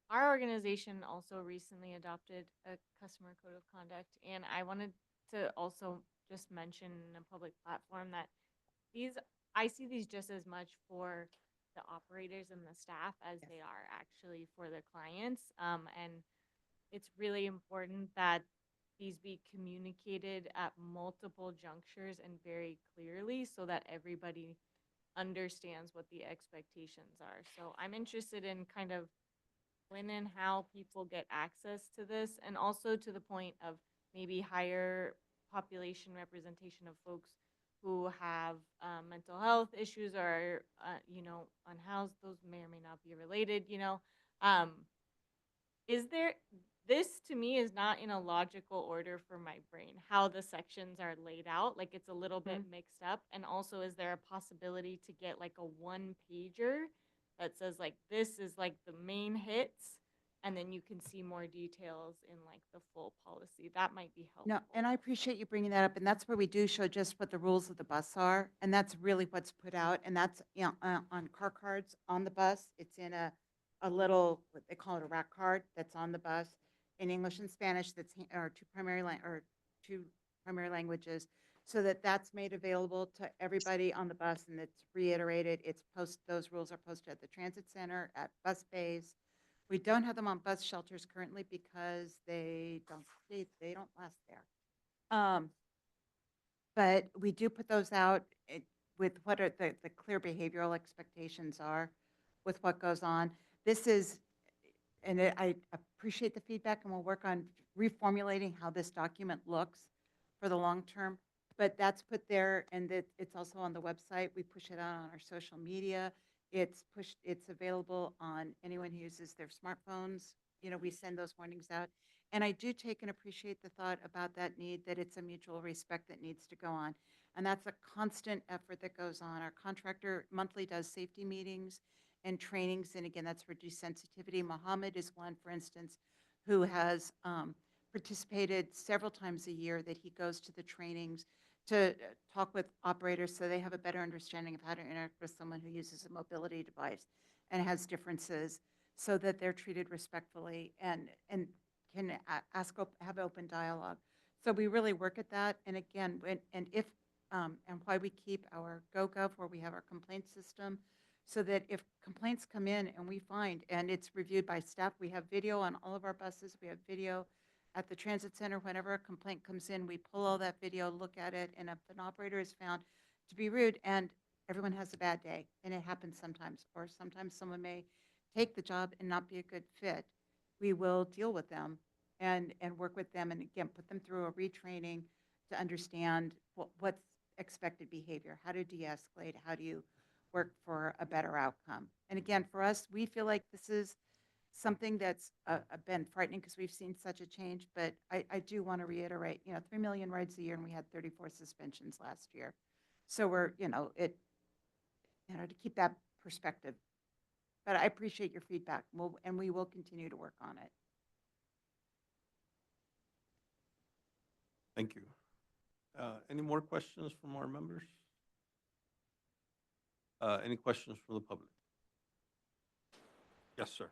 Our organization also recently adopted a customer code of conduct, and I wanted to also just mention in a public platform that I see these just as much for the operators and the staff as they are actually for the clients. And it's really important that these be communicated at multiple junctures and very clearly so that everybody understands what the expectations are. So I'm interested in kind of when and how people get access to this, and also to the point of maybe higher population representation of folks who have mental health issues or are, unhoused. Those may or may not be related, this to me is not in a logical order for my brain, how the sections are laid out. Like it's a little bit mixed up. And also, is there a possibility to get like a one pager that says like, this is like the main hits, and then you can see more details in like the full policy? That might be helpful. No, and I appreciate you bringing that up, and that's where we do show just what the rules of the bus are, and that's really what's put out, and that's on car cards on the bus. It's in a little, what they call it, a rack card that's on the bus in English and Spanish. Are two primary languages, so that's made available to everybody on the bus, and it's reiterated. Those rules are posted at the transit center, at bus bays. We don't have them on bus shelters currently because they don't last there. But we do put those out with what are the clear behavioral expectations are with what goes on. This is, and I appreciate the feedback, and we'll work on reformulating how this document looks for the long term. But that's put there, and it's also on the website. We push it out on our social media. It's available on anyone who uses their smartphones. You know, we send those warnings out. And I do take and appreciate the thought about that need, that it's a mutual respect that needs to go on. And that's a constant effort that goes on. Our contractor monthly does safety meetings and trainings. And again, that's reduced sensitivity. Mohammed is one, for instance, who has participated several times a year, that he goes to the trainings to talk with operators so they have a better understanding of how to interact with someone who uses a mobility device and has differences, so that they're treated respectfully and can have open dialogue. So we really work at that. And again, and why we keep our GoGov, where we have our complaint system, so that if complaints come in and we find, and it's reviewed by staff, we have video on all of our buses, we have video at the transit center. Whenever a complaint comes in, we pull all that video, look at it, and if an operator is found to be rude, and everyone has a bad day, and it happens sometimes, or sometimes someone may take the job and not be a good fit, we will deal with them and work with them, and again, put them through a retraining to understand what's expected behavior, how to de-escalate, how do you work for a better outcome. And again, for us, we feel like this is something that's been frightening because we've seen such a change, but I do want to reiterate, 3 million rides a year, and we had 34 suspensions last year. So we're, to keep that perspective. But I appreciate your feedback, and we will continue to work on it. Thank you. Any more questions from our members? Any questions from the public? Yes, sir.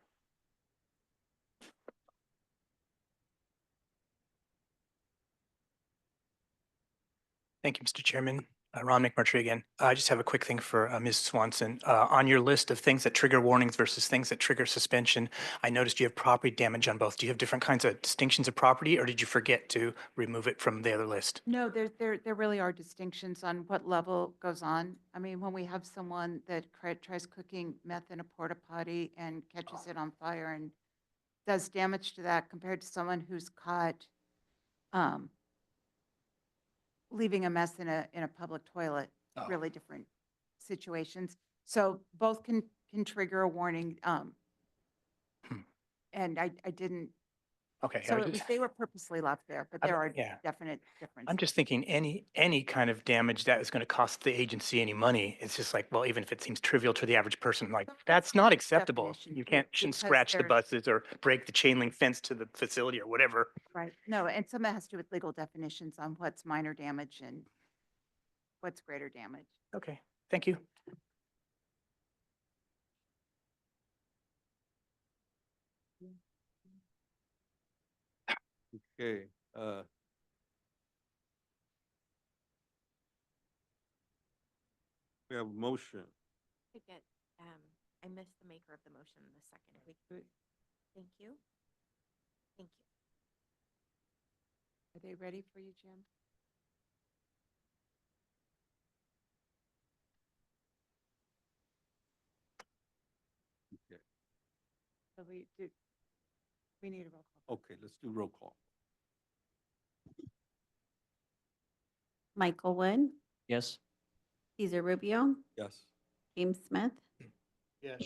Thank you, Mr. Chairman. Ron McMurtry again. I just have a quick thing for Ms. Swanson. On your list of things that trigger warnings versus things that trigger suspension, I noticed you have property damage on both. Do you have different kinds of distinctions of property, or did you forget to remove it from the other list? No, there really are distinctions on what level goes on. I mean, when we have someone that tries cooking meth in a porta potty and catches it on fire and does damage to that, compared to someone who's caught leaving a mess in a public toilet, Oh. really different situations. So both can trigger a warning. And I didn't, Okay. so it was, they were purposely left there, but there are yeah. definite differences. I'm just thinking any kind of damage that is going to cost the agency any money. It's just like, well, even if it seems trivial to the average person, like that's not acceptable. Definition You too, shouldn't because scratch the there's- buses or break the chain link fence to the facility or whatever. Right. No, and some of it has to do with legal definitions on what's minor damage and what's greater damage. Okay, thank you. Okay. We have a motion. I missed the maker of the motion in the second. Thank you. Thank you. Are they ready for you, Jim? Okay. So we need a roll call. Okay, let's do roll call. Michael Wood, Yes. Cesar Rubio, Yes. James Smith, Yes.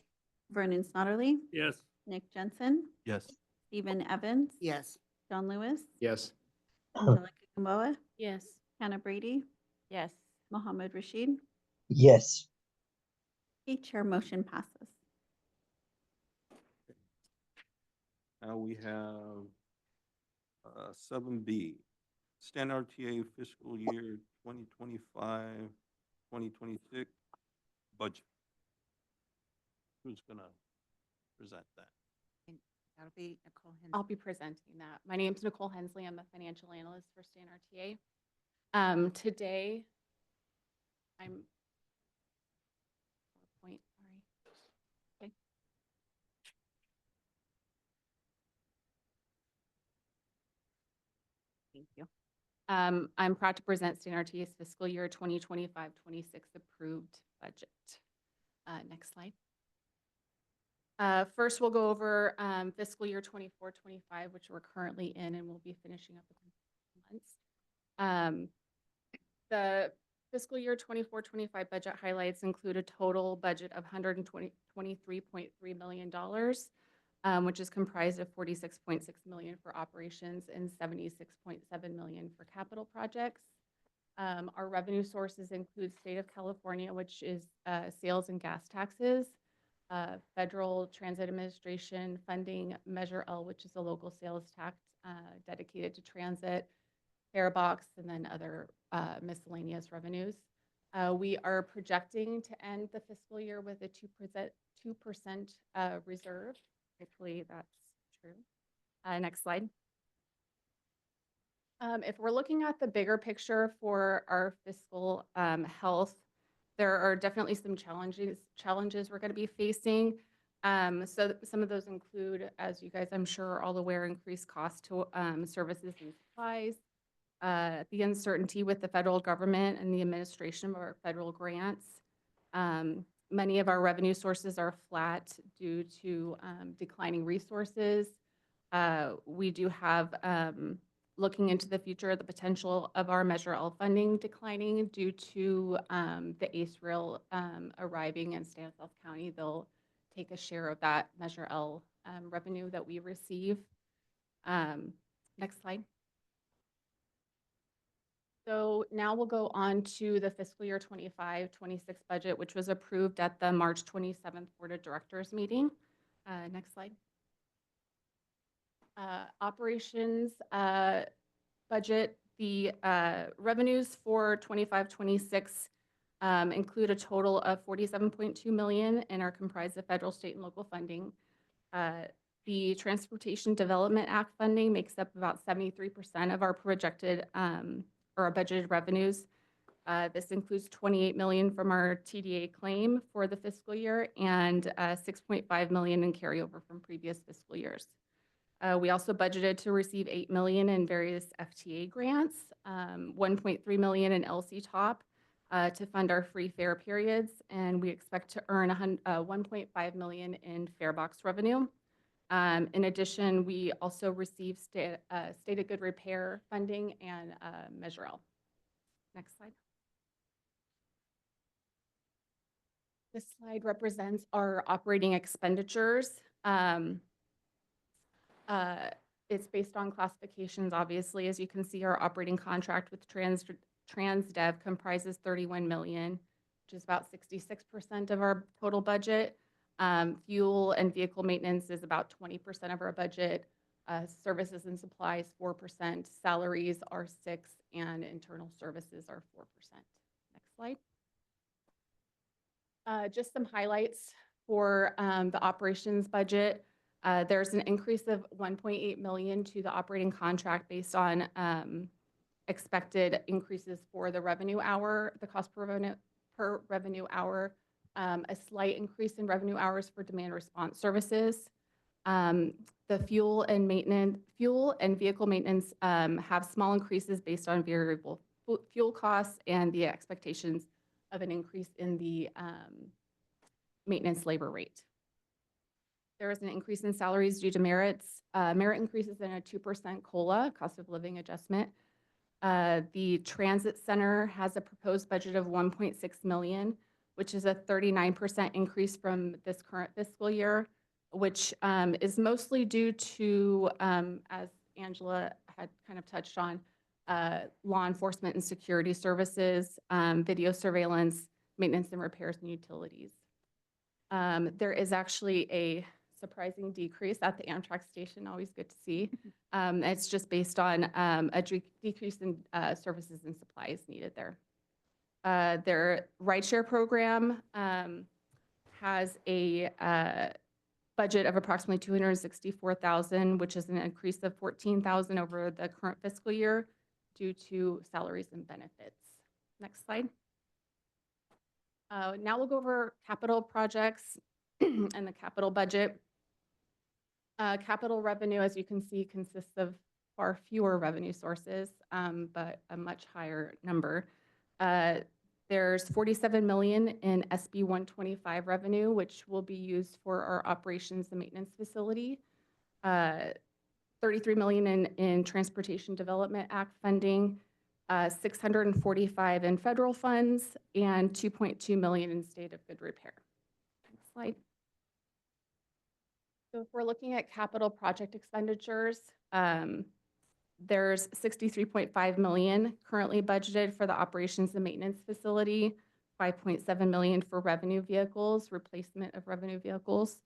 Vernon Snodderly, Yes. Nick Jensen, Yes. Stephen Evans, Yes. John Lewis, Yes. Angelica Gamboa, Yes. Hannah Brady, Yes. Mohammed Rashid. Yes. Okay, chair motion passes. Now we have 7B, Standard RTA fiscal year 2025, 2026 budget. Who's gonna present that? And that'll be Nicole Hensley. I'll be presenting that. My name's Nicole Hensley. I'm the financial analyst for Stan RTA. Today, I'm PowerPoint, sorry. Okay. Thank you. I'm proud to present Standard TA's fiscal year 2025-26 approved budget. Next slide. First, we'll go over fiscal year 24-25, which we're currently in, and we'll be finishing up in months. The fiscal year 24-25 budget highlights include a total budget of $123.3 million, which is comprised of $46.6 million for operations and $76.7 million for capital projects. Our revenue sources include State of California, which is sales and gas taxes, Federal Transit Administration funding, Measure L, which is a local sales tax dedicated to transit, fare box, and then other miscellaneous revenues. We are projecting to end the fiscal year with a 2% reserve. Hopefully that's true. Next slide. If we're looking at the bigger picture for our fiscal health, there are definitely some challenges we're going to be facing. So some of those include, as you guys I'm sure are all aware, increased cost to services and supplies, the uncertainty with the federal government and the administration of our federal grants. Many of our revenue sources are flat due to declining resources. We do have, looking into the future, the potential of our Measure L funding declining due to the ACE rail arriving in Stanislaus County. They'll take a share of that Measure L revenue that we receive. Next slide. So now we'll go on to the fiscal year 25-26 budget, which was approved at the March 27th Board of Directors meeting. Next slide. Operations budget, the revenues for 25-26 include a total of $47.2 million and are comprised of federal, state, and local funding. The Transportation Development Act funding makes up about 73% of our projected or our budgeted revenues. This includes $28 million from our TDA claim for the fiscal year and $6.5 million in carryover from previous fiscal years. We also budgeted to receive $8 million in various FTA grants, $1.3 million in LC Top to fund our free fare periods, and we expect to earn $1.5 million in fare box revenue. In addition, we also received state of good repair funding and Measure L. Next slide. This slide represents our operating expenditures. It's based on classifications, obviously. As you can see, our operating contract with TransDev comprises $31 million, which is about 66% of our total budget. Fuel and vehicle maintenance is about 20% of our budget. Services and supplies, 4%. Salaries are 6%, and internal services are 4%. Next slide. Just some highlights for the operations budget. There's an increase of $1.8 million to the operating contract based on expected increases for the revenue hour, the cost per revenue hour, a slight increase in revenue hours for demand response services. The fuel and vehicle maintenance have small increases based on variable fuel costs and the expectations of an increase in the maintenance labor rate. There is an increase in salaries due to merit increases and a 2% COLA, cost of living adjustment. The transit center has a proposed budget of $1.6 million, which is a 39% increase from this current fiscal year, which is mostly due to, as Angela had kind of touched on, law enforcement and security services, video surveillance, maintenance and repairs, and utilities. There is actually a surprising decrease at the Amtrak station, always good to see. It's just based on a decrease in services and supplies needed there. Their rideshare program has a budget of approximately $264,000, which is an increase of $14,000 over the current fiscal year due to salaries and benefits. Next slide. Now we'll go over capital projects and the capital budget. Capital revenue, as you can see, consists of far fewer revenue sources, but a much higher number. There's 47 million in SB 125 revenue, which will be used for our operations and maintenance facility. 33 million in Transportation Development Act funding, 645 in federal funds, and 2.2 million in state of good repair. Next slide. So if we're looking at capital project expenditures, there's 63.5 million currently budgeted for the operations and maintenance facility, 5.7 million for revenue vehicles, replacement of revenue vehicles,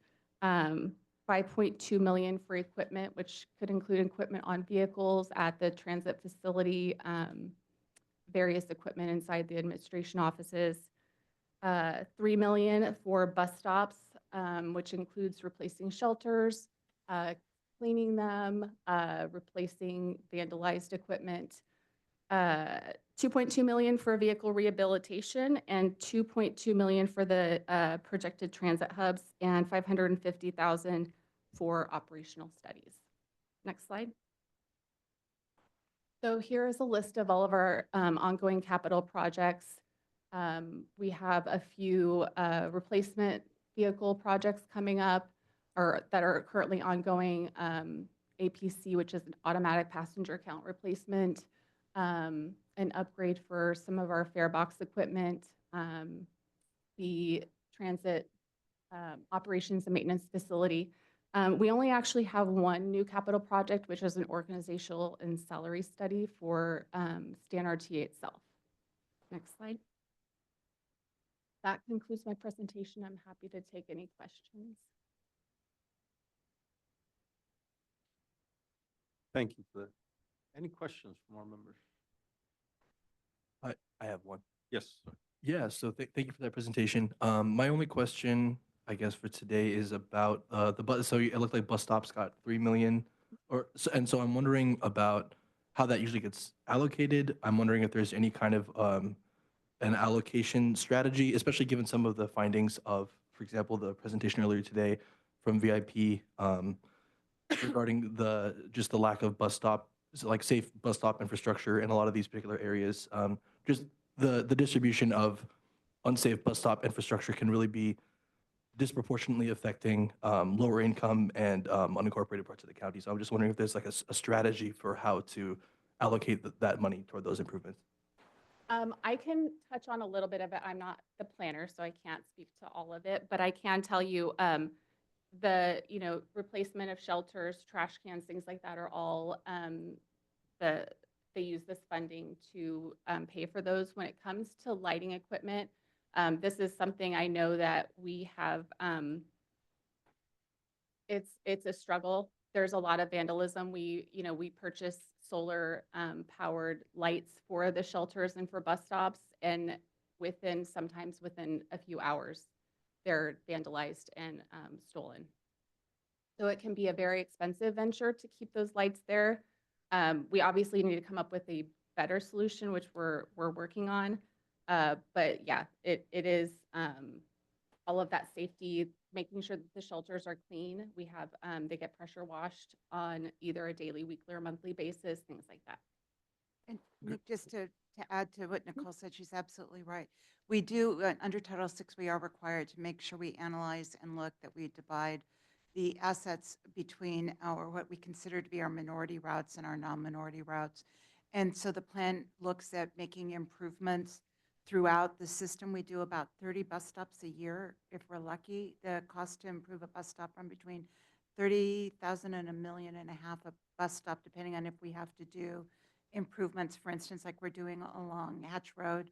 5.2 million for equipment, which could include equipment on vehicles at the transit facility, various equipment inside the administration offices, 3 million for bus stops, which includes replacing shelters, cleaning them, replacing vandalized equipment, 2.2 million for vehicle rehabilitation, and 2.2 million for the projected transit hubs, and 550,000 for operational studies. Next slide. So here is a list of all of our ongoing capital projects. We have a few replacement vehicle projects coming up or that are currently ongoing. APC, which is an automatic passenger count replacement, an upgrade for some of our fare box equipment, the transit operations and maintenance facility. We only actually have one new capital project, which is an organizational and salary study for Stan RTA itself. Next slide. That concludes my presentation. I'm happy to take any questions. Thank you for that. Any questions from our members? I have one. Yes. Yeah, so thank you for that presentation. My only question, I guess, for today is about the bus. So it looked like bus stops got 3 million, and so I'm wondering about how that usually gets allocated. I'm wondering if there's any kind of an allocation strategy, especially given some of the findings of, for example, the presentation earlier today from VIP regarding just the lack of bus stop, like safe bus stop infrastructure in a lot of these particular areas. Just the distribution of unsafe bus stop infrastructure can really be disproportionately affecting lower income and unincorporated parts of the county. So I'm just wondering if there's like a strategy for how to allocate that money toward those improvements. I can touch on a little bit of it. I'm not the planner, so I can't speak to all of it, but I can tell you the replacement of shelters, trash cans, things like that are all they use this funding to pay for those. When it comes to lighting equipment, this is something I know that we have. It's a struggle. There's a lot of vandalism. We purchase solar powered lights for the shelters and for bus stops, and sometimes within a few hours, they're vandalized and stolen. So it can be a very expensive venture to keep those lights there. We obviously need to come up with a better solution, which we're working on. But yeah, it is all of that safety, making sure that the shelters are clean. We have they get pressure washed on either a daily, weekly, or monthly basis, things like that. And Nick, just to add to what Nicole said, she's absolutely right. We do, under Title VI, we are required to make sure we analyze and look that we divide the assets between what we consider to be our minority routes and our non-minority routes. And so the plan looks at making improvements throughout the system. We do about 30 bus stops a year, if we're lucky. The cost to improve a bus stop from between 30,000 and $1.5 million a bus stop, depending on if we have to do improvements, for instance, like we're doing along Hatch Road,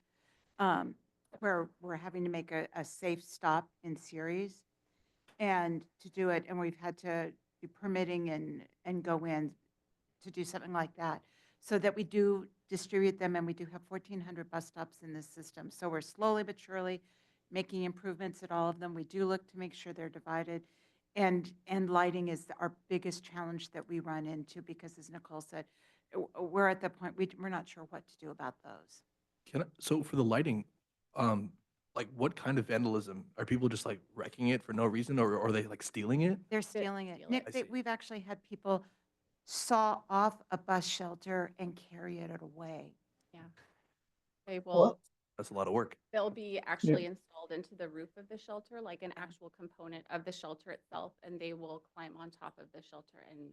where we're having to make a safe stop in series. And to do it, and we've had to do permitting and go in to do something like that, so that we do distribute them, and we do have 1,400 bus stops in this system. So we're slowly but surely making improvements at all of them. We do look to make sure they're divided, and lighting is our biggest challenge that we run into, because as Nicole said, we're at the point we're not sure what to do about those. So for the lighting, like what kind of vandalism? Are people just like wrecking it for no reason, or are they like stealing it? They're stealing it. steal it. Nick, I see. we've actually had people saw off a bus shelter and carry it away. They What? will, That's a lot of work. they'll be actually installed into the roof of the shelter, like an actual component of the shelter itself, and they will climb on top of the shelter and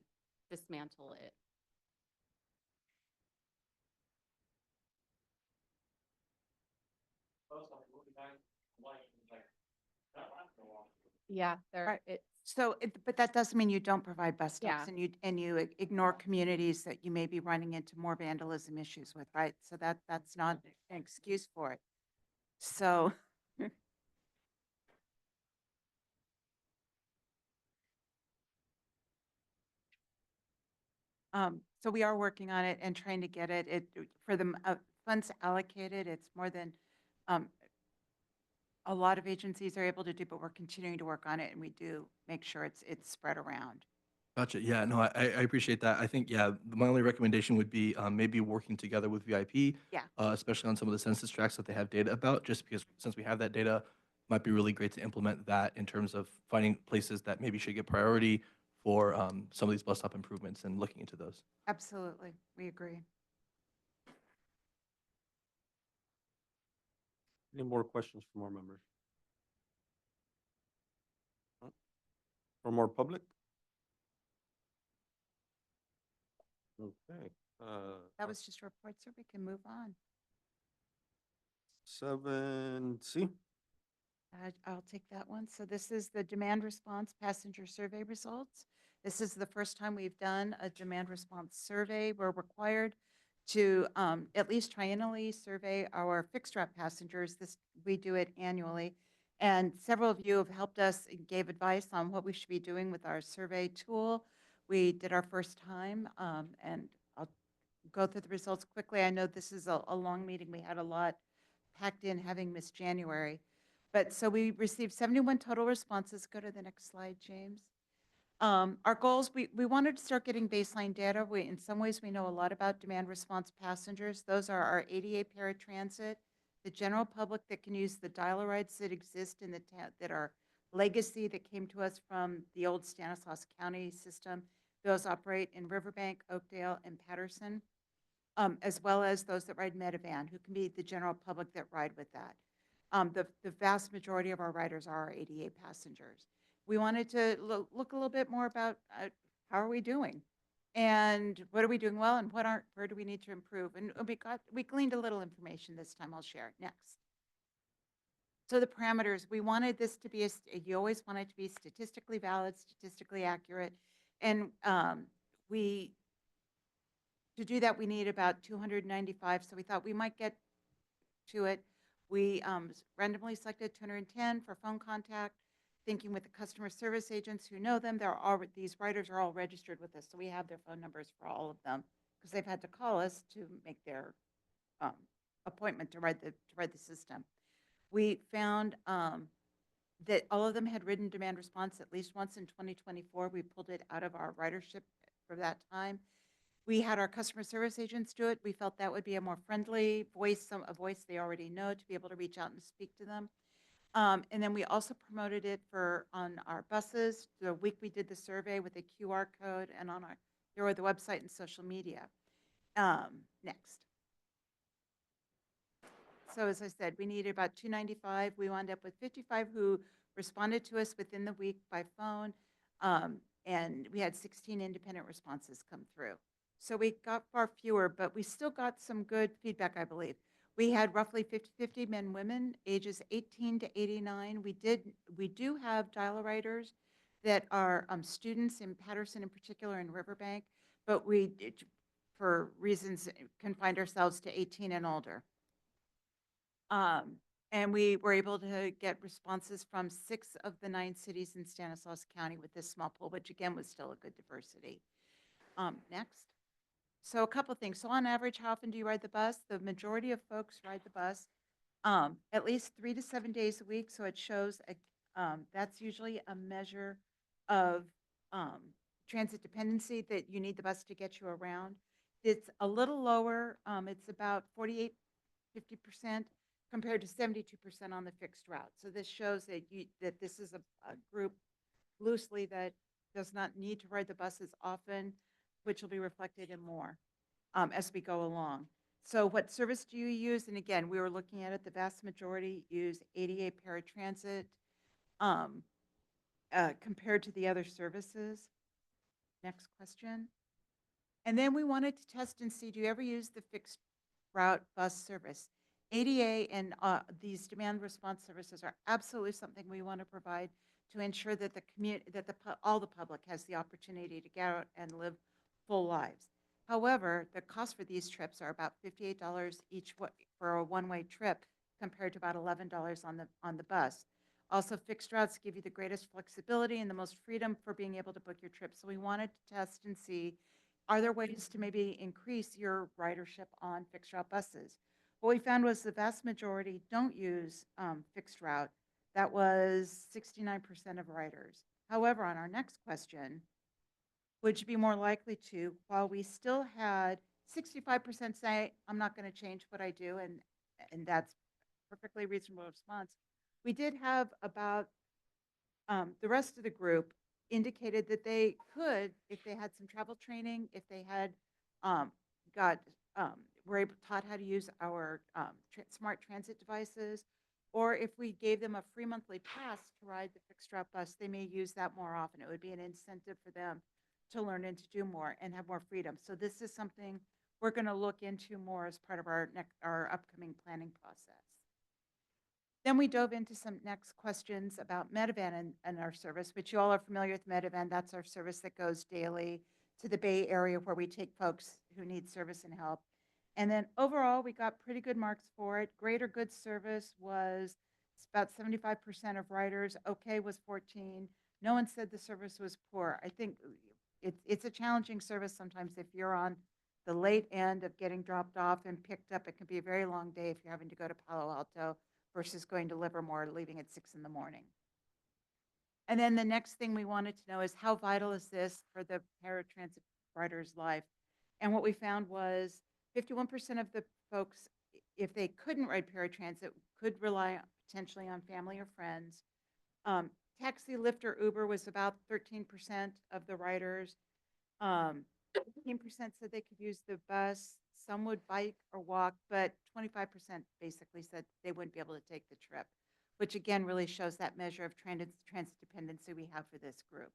dismantle it. Yeah, they're, Right. it's, So, but that doesn't mean you don't provide bus Yeah. stops and you ignore communities that you may be running into more vandalism issues with, right? So that's not an excuse for it. So. So we are working on it and trying to get it, for the funds allocated, it's more than, a lot of agencies are able to do, but we're continuing to work on it and we do make sure it's spread around. Gotcha. Yeah, no, I appreciate that. I think, yeah, my only recommendation would be maybe working together with VIP, Yeah. especially on some of the census tracts that they have data about, just because since we have that data, might be really great to implement that in terms of finding places that maybe should get priority for some of these bus stop improvements and looking into those. Absolutely. We agree. Any more questions from more members? No? Or more public? Okay. That was just a report, so we can move on. 7C. I'll take that one. So this is the demand response passenger survey results. This is the first time we've done a demand response survey. We're required to at least triennially survey our fixed route passengers. We do it annually. And several of you have helped us and gave advice on what we should be doing with our survey tool. We did our first time, and I'll go through the results quickly. I know this is a long meeting. We had a lot packed in, having missed January. But so we received 71 total responses. Go to the next slide, James. Our goals, we wanted to start getting baseline data. In some ways, we know a lot about demand response passengers. Those are our ADA paratransit, the general public that can use the dial-a-rides that exist in the town, that are legacy that came to us from the old Stanislaus County system. Those operate in Riverbank, Oakdale, and Patterson, as well as those that ride Medivan, who can be the general public that ride with that. The vast majority of our riders are our ADA passengers. We wanted to look a little bit more about how are we doing, and what are we doing well, and where do we need to improve? And we gleaned a little information this time. I'll share next. So the parameters, we wanted this to be you always want it to be statistically valid, statistically accurate, and to do that, we need about 295. So we thought we might get to it. We randomly selected 210 for phone contact, thinking with the customer service agents who know them. These riders are all registered with us, so we have their phone numbers for all of them because they've had to call us to make their appointment to ride the system. We found that all of them had ridden demand response at least once in 2024. We pulled it out of our ridership for that time. We had our customer service agents do it. We felt that would be a more friendly voice, a voice they already know, to be able to reach out and speak to them. And then we also promoted it on our buses the week we did the survey with a QR code and on the website and social media. Next. So as I said, we needed about 295. We wound up with 55 who responded to us within the week by phone. And we had 16 independent responses come through. So we got far fewer, but we still got some good feedback, I believe. We had roughly 50 men, women, ages 18 to 89. We do have dial-a-riders that are students in Patterson in particular, in Riverbank, but we, for reasons, confined ourselves to 18 and older. And we were able to get responses from 6 of the 9 cities in Stanislaus County with this small pool, which again was still a good diversity. Next. So a couple things. So on average, how often do you ride the bus? The majority of folks ride the bus at least 3 to 7 days a week. So it shows that's usually a measure of transit dependency, that you need the bus to get you around. It's a little lower. It's about 48, 50% compared to 72% on the fixed route. So this shows that this is a group loosely that does not need to ride the bus as often, which will be reflected in more as we go along. So what service do you use? And again, we were looking at it, the vast majority use ADA paratransit compared to the other services. Next question. And then we wanted to test and see, do you ever use the fixed route bus service? ADA and these demand response services are absolutely something we want to provide to ensure that the community, that all the public has the opportunity to get out and live full lives. However, the cost for these trips are about $58 each for a one-way trip compared to about $11 on the bus. Also, fixed routes give you the greatest flexibility and the most freedom for being able to book your trip. So we wanted to test and see, are there ways to maybe increase your ridership on fixed route buses? What we found was the vast majority don't use fixed route. That was 69% of riders. However, on our next question, would you be more likely to, while we still had 65% say, I'm not going to change what I do, and that's perfectly reasonable response, we did have about the rest of the group indicated that they could, if they had some travel training, if they had were taught how to use our smart transit devices, or if we gave them a free monthly pass to ride the fixed route bus, they may use that more often. It would be an incentive for them to learn and to do more and have more freedom. So this is something we're going to look into more as part of our upcoming planning process. Then we dove into some next questions about Medivan and our service, which you all are familiar with Medivan. That's our service that goes daily to the Bay Area where we take folks who need service and help. And then overall, we got pretty good marks for it. Great or good service was about 75% of riders. Okay was 14. No one said the service was poor. I think it's a challenging service sometimes if you're on the late end of getting dropped off and picked up. It can be a very long day if you're having to go to Palo Alto versus going to Livermore, leaving at 6 in the morning. And then the next thing we wanted to know is how vital is this for the paratransit rider's life? And what we found was 51% of the folks, if they couldn't ride paratransit, could rely potentially on family or friends. Taxi, Lyft, or Uber was about 13% of the riders. 15% said they could use the bus. Some would bike or walk, but 25% basically said they wouldn't be able to take the trip, which again really shows that measure of transit dependency we have for this group.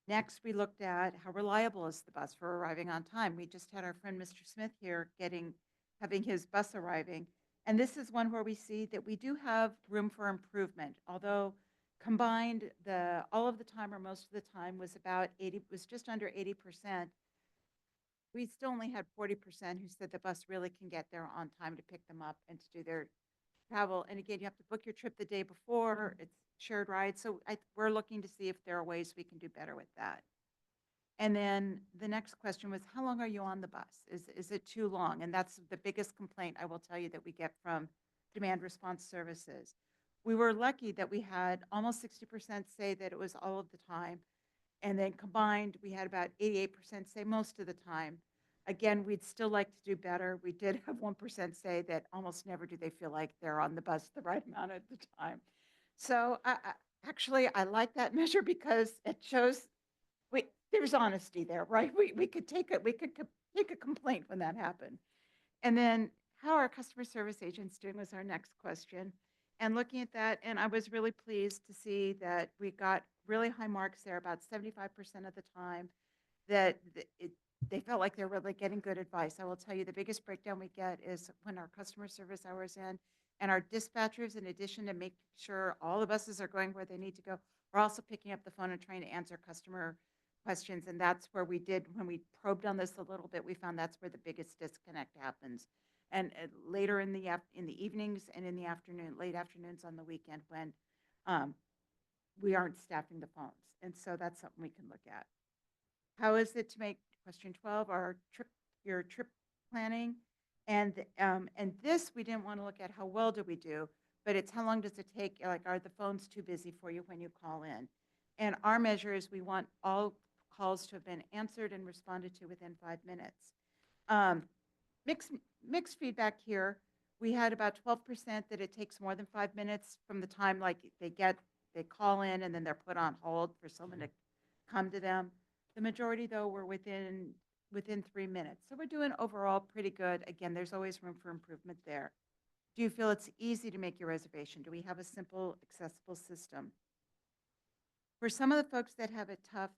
Next, we looked at how reliable is the bus for arriving on time. We just had our friend Mr. Smith here having his bus arriving. And this is one where we see that we do have room for improvement, although combined all of the time or most of the time was just under 80%. We still only had 40% who said the bus really can get there on time to pick them up and to do their travel. And again, you have to book your trip the day before. It's shared rides. So we're looking to see if there are ways we can do better with that. And then the next question was, how long are you on the bus? Is it too long? And that's the biggest complaint I will tell you that we get from demand response services. We were lucky that we had almost 60% say that it was all of the time. And then combined, we had about 88% say most of the time. Again, we'd still like to do better. We did have 1% say that almost never do they feel like they're on the bus the right amount of the time. So actually, I like that measure because it shows there's honesty there, right? We could take a complaint when that happened. And then how are customer service agents doing was our next question. And looking at that, and I was really pleased to see that we got really high marks there, about 75% of the time, that they felt like they're really getting good advice. I will tell you the biggest breakdown we get is when our customer service hours end, and our dispatchers, in addition to making sure all the buses are going where they need to go, are also picking up the phone and trying to answer customer questions. And that's where when we probed on this a little bit, we found that's where the biggest disconnect happens. And later in the evenings and in the late afternoons on the weekend when we aren't staffing the phones. And so that's something we can look at. How is it to make, question 12, your trip planning? And this, we didn't want to look at how well do we do, but it's how long does it take, like are the phones too busy for you when you call in? And our measure is we want all calls to have been answered and responded to within 5 minutes. Mixed feedback here. We had about 12% that it takes more than 5 minutes from the time like they call in and then they're put on hold for someone to come to them. The majority, though, were within 3 minutes. So we're doing overall pretty good. Again, there's always room for improvement there. Do you feel it's easy to make your reservation? Do we have a simple, accessible system? For some of the folks that have it tough,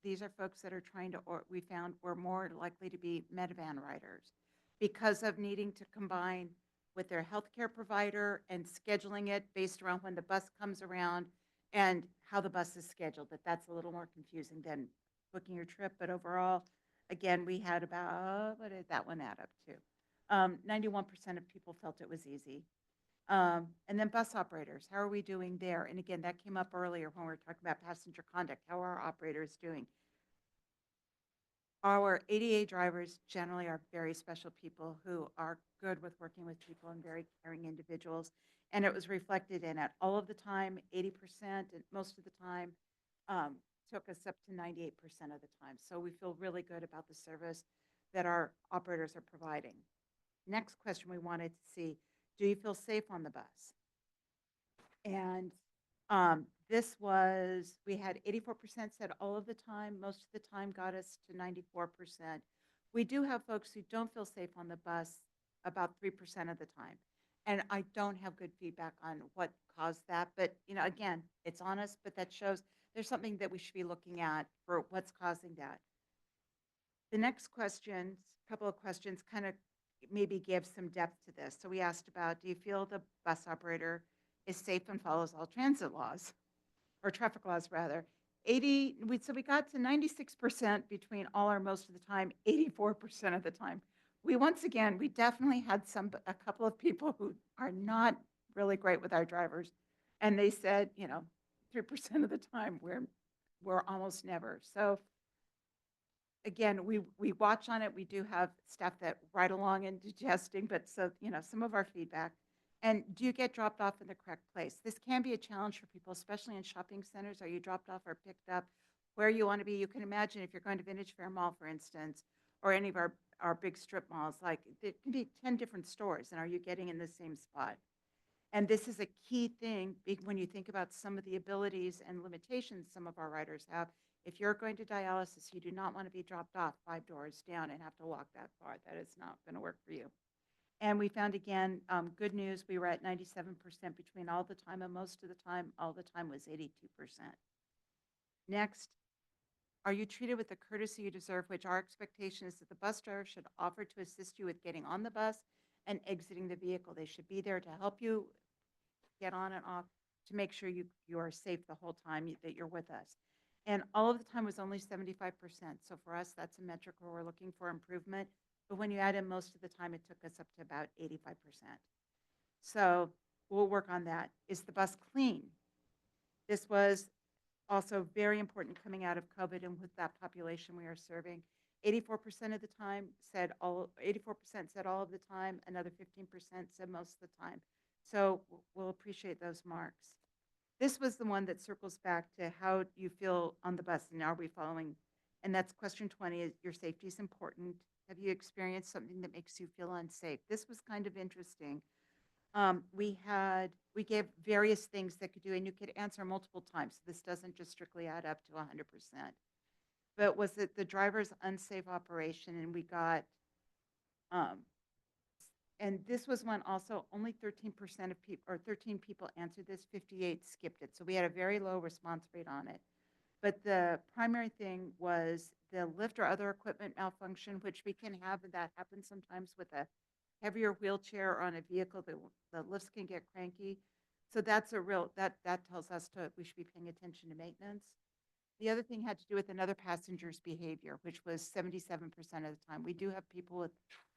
these are folks that are trying to, or we found were more likely to be Medivan riders because of needing to combine with their healthcare provider and scheduling it based around when the bus comes around and how the bus is scheduled. That's a little more confusing than booking your trip. But overall, again, we had about, what did that one add up to? 91% of people felt it was easy. And then bus operators, how are we doing there? And again, that came up earlier when we were talking about passenger conduct. How are our operators doing? Our ADA drivers generally are very special people who are good with working with people and very caring individuals. And it was reflected in it all of the time, 80%, and most of the time took us up to 98% of the time. So we feel really good about the service that our operators are providing. Next question we wanted to see, do you feel safe on the bus? And this was, we had 84% said all of the time, most of the time got us to 94%. We do have folks who don't feel safe on the bus about 3% of the time. And I don't have good feedback on what caused that. But, again, it's honest, but that shows there's something that we should be looking at for what's causing that. The next questions, couple of questions kind of maybe give some depth to this. So we asked about, do you feel the bus operator is safe and follows all transit laws or traffic laws rather? So we got to 96% between all or most of the time, 84% of the time. We definitely had a couple of people who are not really great with our drivers. And they said, 3% of the time we're almost never. So again, we watch on it. We do have staff that ride along and digesting, but some of our feedback. And do you get dropped off in the correct place? This can be a challenge for people, especially in shopping centers. Are you dropped off or picked up where you want to be? You can imagine if you're going to Vintage Fair Mall, for instance, or any of our big strip malls, like it can be 10 different stores. And are you getting in the same spot? And this is a key thing when you think about some of the abilities and limitations some of our riders have. If you're going to dialysis, you do not want to be dropped off 5 doors down and have to walk that far. That is not going to work for you. And we found, again, good news. We were at 97% between all the time, and most of the time, all the time was 82%. Next, are you treated with the courtesy you deserve, which our expectation is that the bus driver should offer to assist you with getting on the bus and exiting the vehicle. They should be there to help you get on and off to make sure you are safe the whole time that you're with us. And all of the time was only 75%. So for us, that's a metric where we're looking for improvement. But when you add in most of the time, it took us up to about 85%. So we'll work on that. Is the bus clean? This was also very important coming out of COVID and with that population we are serving. 84% of the time said 84% said all of the time. Another 15% said most of the time. So we'll appreciate those marks. This was the one that circles back to how you feel on the bus and are we following? And that's question 20 is your safety is important. Have you experienced something that makes you feel unsafe? This was kind of interesting. We gave various things that could do, and you could answer multiple times. So this doesn't just strictly add up to 100%. But was it the driver's unsafe operation? And we got, and this was one also, only 13% of people, or 13 people answered this, 58 skipped it. So we had a very low response rate on it. But the primary thing was the lift or other equipment malfunction, which we can have, and that happens sometimes with a heavier wheelchair or on a vehicle, the lifts can get cranky. So that's that tells us we should be paying attention to maintenance. The other thing had to do with another passenger's behavior, which was 77% of the time. We do have people with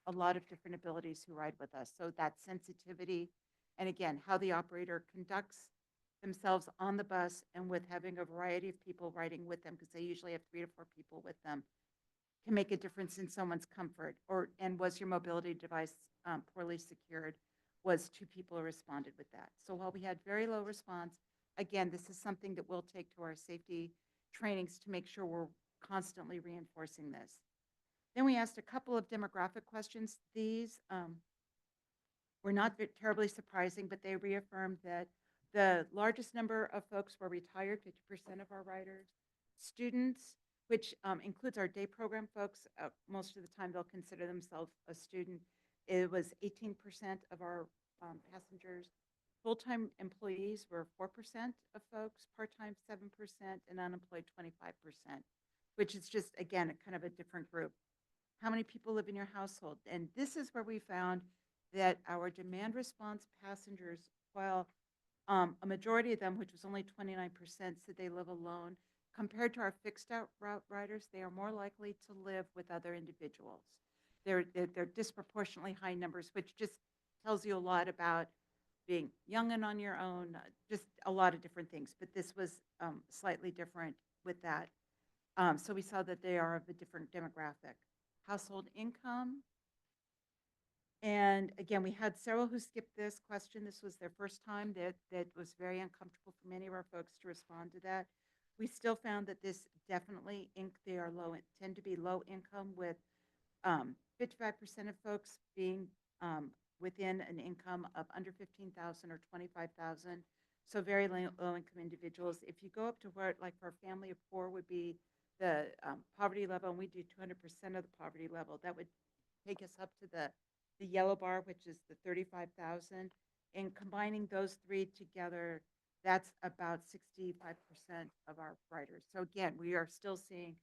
a lot of different abilities who ride with us. So that sensitivity, and again, how the operator conducts themselves on the bus and with having a variety of people riding with them, because they usually have 3 to 4 people with them, can make a difference in someone's comfort. And was your mobility device poorly secured? Was 2 people who responded with that. So while we had very low response, again, this is something that we'll take to our safety trainings to make sure we're constantly reinforcing this. Then we asked a couple of demographic questions. These were not terribly surprising, but they reaffirmed that the largest number of folks were retired, 50% of our riders, students, which includes our day program folks. Most of the time, they'll consider themselves a student. It was 18% of our passengers. Full-time employees were 4% of folks, part-time 7%, and unemployed 25%, which is just, again, a kind of a different group. How many people live in your household? And this is where we found that our demand response passengers, while a majority of them, which was only 29%, said they live alone, compared to our fixed out route riders, they are more likely to live with other individuals. They're disproportionately high numbers, which just tells you a lot about being young and on your own, just a lot of different things. But this was slightly different with that. So we saw that they are of a different demographic. Household income. And again, we had several who skipped this question. This was their first time. That was very uncomfortable for many of our folks to respond to that. We still found that this definitely, they are low, tend to be low income, with 55% of folks being within an income of under 15,000 or 25,000. So very low income individuals. If you go up to where, like, for a family of four would be the poverty level, and we do 200% of the poverty level, that would take us up to the yellow bar, which is the 35,000. And combining those three together, that's about 65% of our riders. So again, we are still seeing,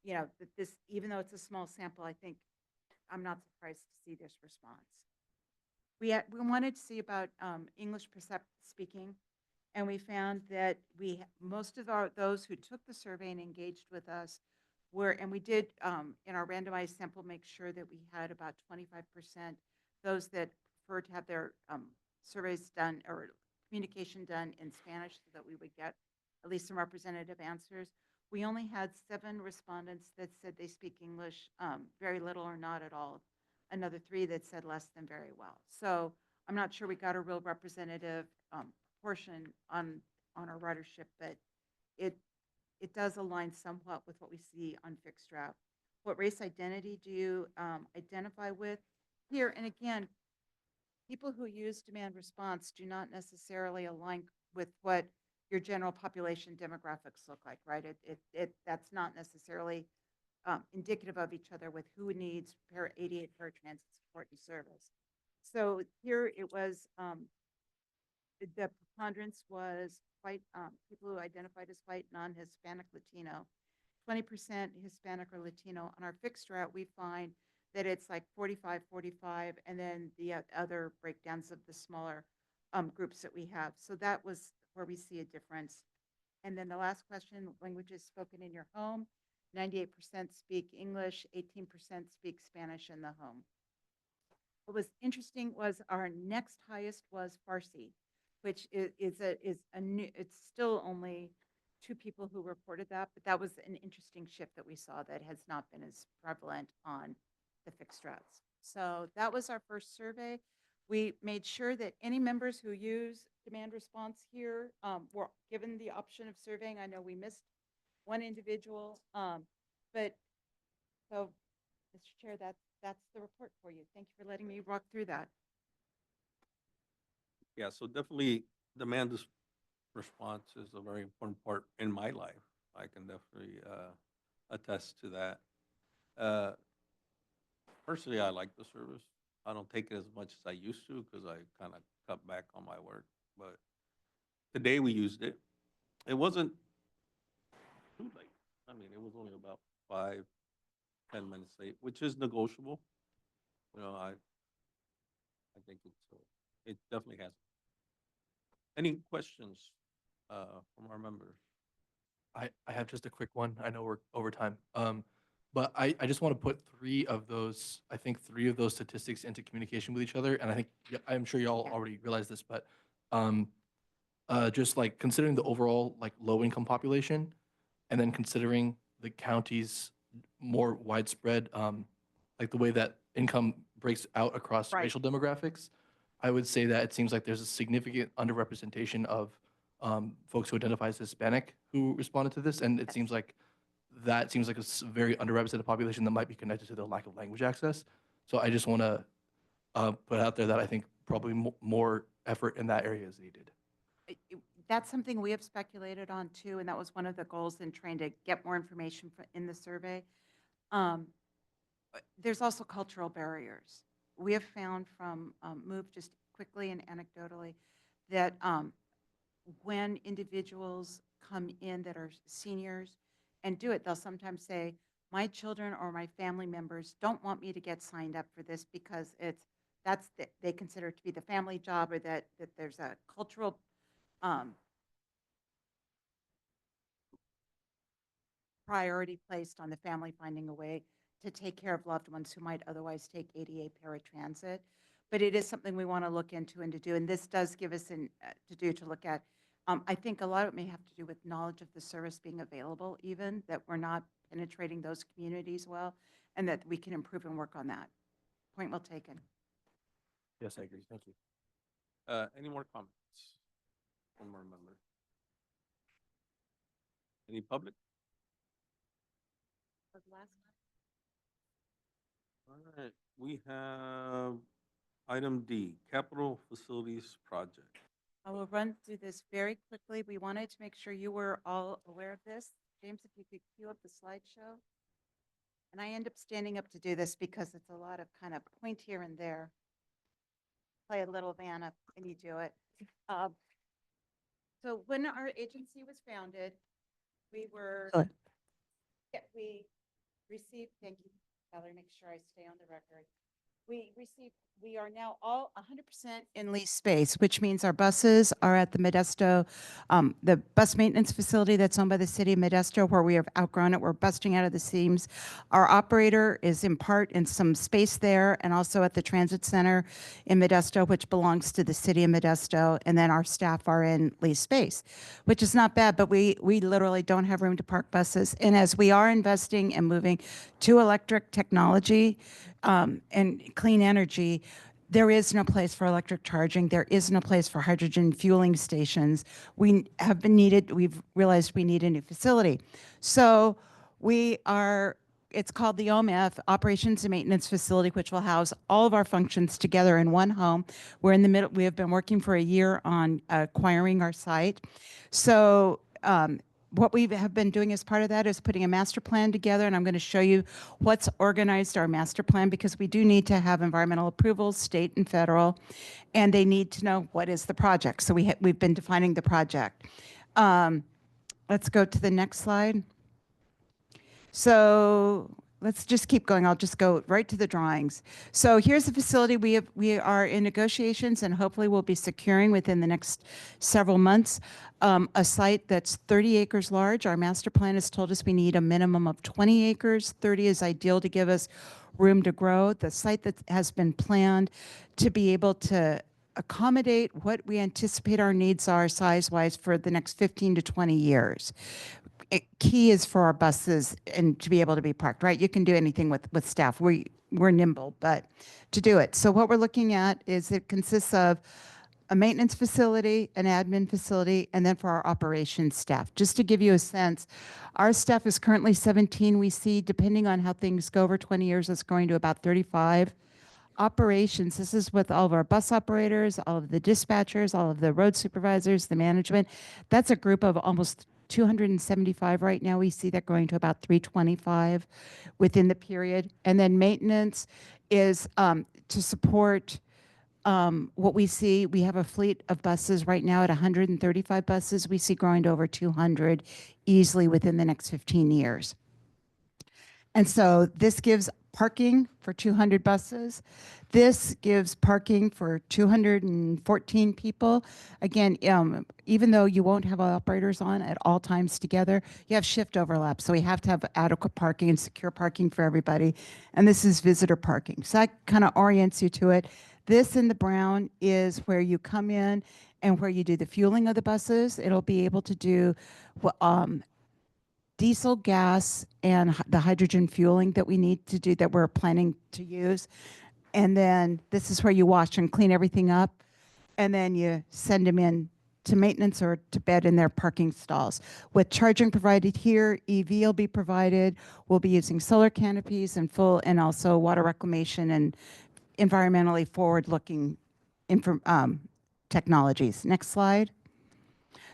that this, even though it's a small sample, I think I'm not surprised to see this response. We wanted to see about English speaking, and we found that most of those who took the survey and engaged with us were, and we did in our randomized sample make sure that we had about 25% those that prefer to have their surveys done or communication done in Spanish, so that we would get at least some representative answers. We only had 7 respondents that said they speak English very little or not at all. Another 3 that said less than very well. So I'm not sure we got a real representative portion on our ridership, but it does align somewhat with what we see on fixed route. What race identity do you identify with? Here, and again, people who use demand response do not necessarily align with what your general population demographics look like, right? That's not necessarily indicative of each other with who needs 88 paratransit support and service. So here it was, the preponderance was white, people who identified as white, non-Hispanic, Latino, 20% Hispanic or Latino. On our fixed route, we find that it's like 45, 45, and then the other breakdowns of the smaller groups that we have. So that was where we see a difference. And then the last question, languages spoken in your home, 98% speak English, 18% speak Spanish in the home. What was interesting was our next highest was Farsi, which is a new, it's still only 2 people who reported that, but that was an interesting shift that we saw that has not been as prevalent on the fixed routes. So that was our first survey. We made sure that any members who use demand response here were given the option of surveying. I know we missed one individual, but so, Mr. Chair, that's the report for you. Thank you for letting me walk through that. Yeah, so definitely demand response is a very important part in my life. I can definitely attest to that. Personally, I like the service. I don't take it as much as I used to because I kind of cut back on my work. But today we used it. It wasn't too late. I mean, it was only about 5-10 minutes late, which is negotiable. I think it definitely has. Any questions from our members? I have just a quick one. I know we're over time. But I just want to put 3 of those statistics into communication with each other. And I think, I'm sure y'all already realize this, but just like considering the overall like low income population, and then considering the county's more widespread, like the way that income breaks out across Right. racial demographics, I would say that it seems like there's a significant underrepresentation of folks who identify as Hispanic who responded to this. And it seems like a very underrepresented population that might be connected to the lack of language access. So I just want to put out there that I think probably more effort in that area is needed. that's something we have speculated on too, and that was one of the goals in trying to get more information in the survey. Um, There's also cultural barriers. We have found from Move, just quickly and anecdotally, that when individuals come in that are seniors and do it, they'll sometimes say, my children or my family members don't want me to get signed up for this because they consider it to be the family job, or that there's a cultural um, priority placed on the family finding a way to take care of loved ones who might otherwise take ADA paratransit. But it is something we want to look into and to do, and this does give us to look at. I think a lot of it may have to do with knowledge of the service being available, even that we're not penetrating those communities well, and that we can improve and work on that. Point well taken. Yes, I agree. Thank you. Any more comments? One more member. Any public? All right, we have item D, capital facilities project. I will run through this very quickly. We wanted to make sure you were all aware of this. James, if you could cue up the slideshow. And I end up standing up to do this because it's a lot of kind of point here and there. Play a little Vanna and you do it. So when our agency was founded, we were, we received, thank you, Valerie, make sure I stay on the record. We are now all 100% in lease space, which means our buses are at the Modesto, the bus maintenance facility that's owned by the city of Modesto, where we have outgrown it. We're busting out of the seams. Our operator is in part in some space there, and also at the transit center in Modesto, which belongs to the city of Modesto. And then our staff are in lease space, which is not bad, but we literally don't have room to park buses. And as we are investing and moving to electric technology, and clean energy, there is no place for electric charging. There is no place for hydrogen fueling stations. We've realized we need a new facility. So it's called the OMF, Operations and Maintenance Facility, which will house all of our functions together in one home. We're in the middle, we have been working for a year on acquiring our site. So what we have been doing as part of that is putting a master plan together, and I'm going to show you what's organized our master plan, because we do need to have environmental approvals, state and federal, and they need to know what is the project. So we've been defining the project. Let's go to the next slide. So let's just keep going. I'll just go right to the drawings. So here's the facility. We are in negotiations, and hopefully we'll be securing within the next several months a site that's 30 acres large. Our master plan has told us we need a minimum of 20 acres. 30 is ideal to give us room to grow. The site that has been planned to be able to accommodate what we anticipate our needs are size-wise for the next 15 to 20 years. Key is for our buses and to be able to be parked, right? You can do anything with staff. We're nimble, but to do it. So what we're looking at is it consists of a maintenance facility, an admin facility, and then for our operations staff. Just to give you a sense, our staff is currently 17. We see, depending on how things go over 20 years, it's going to about 35. Operations, this is with all of our bus operators, all of the dispatchers, all of the road supervisors, the management. That's a group of almost 275 right now. We see that going to about 325 within the period. And then maintenance is to support what we see. We have a fleet of buses right now at 135 buses. We see growing to over 200 easily within the next 15 years. And so this gives parking for 200 buses. This gives parking for 214 people. Again, even though you won't have operators on at all times together, you have shift overlap. So we have to have adequate parking and secure parking for everybody. And this is visitor parking. So that kind of orients you to it. This in the brown is where you come in and where you do the fueling of the buses. It'll be able to do diesel, gas, and the hydrogen fueling that we need to do, that we're planning to use. And then this is where you wash and clean everything up. And then you send them in to maintenance or to bed in their parking stalls. With charging provided here, EV will be provided. We'll be using solar canopies and also water reclamation and environmentally forward-looking technologies. Next slide.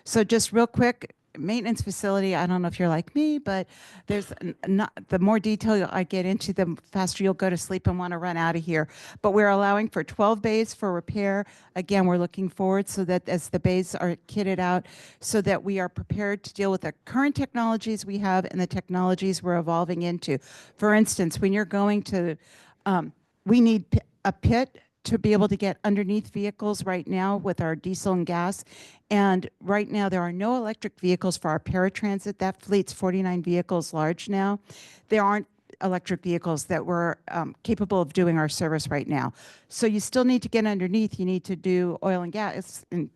So just real quick, maintenance facility, I don't know if you're like me, but there's not, the more detail I get into, the faster you'll go to sleep and want to run out of here. But we're allowing for 12 bays for repair. Again, we're looking forward so that as the bays are kitted out, so that we are prepared to deal with the current technologies we have and the technologies we're evolving into. For instance, when you're going to, we need a pit to be able to get underneath vehicles right now with our diesel and gas. And right now, there are no electric vehicles for our paratransit. That fleet's 49 vehicles large now. There aren't electric vehicles that were capable of doing our service right now. So you still need to get underneath. You need to do oil and gas and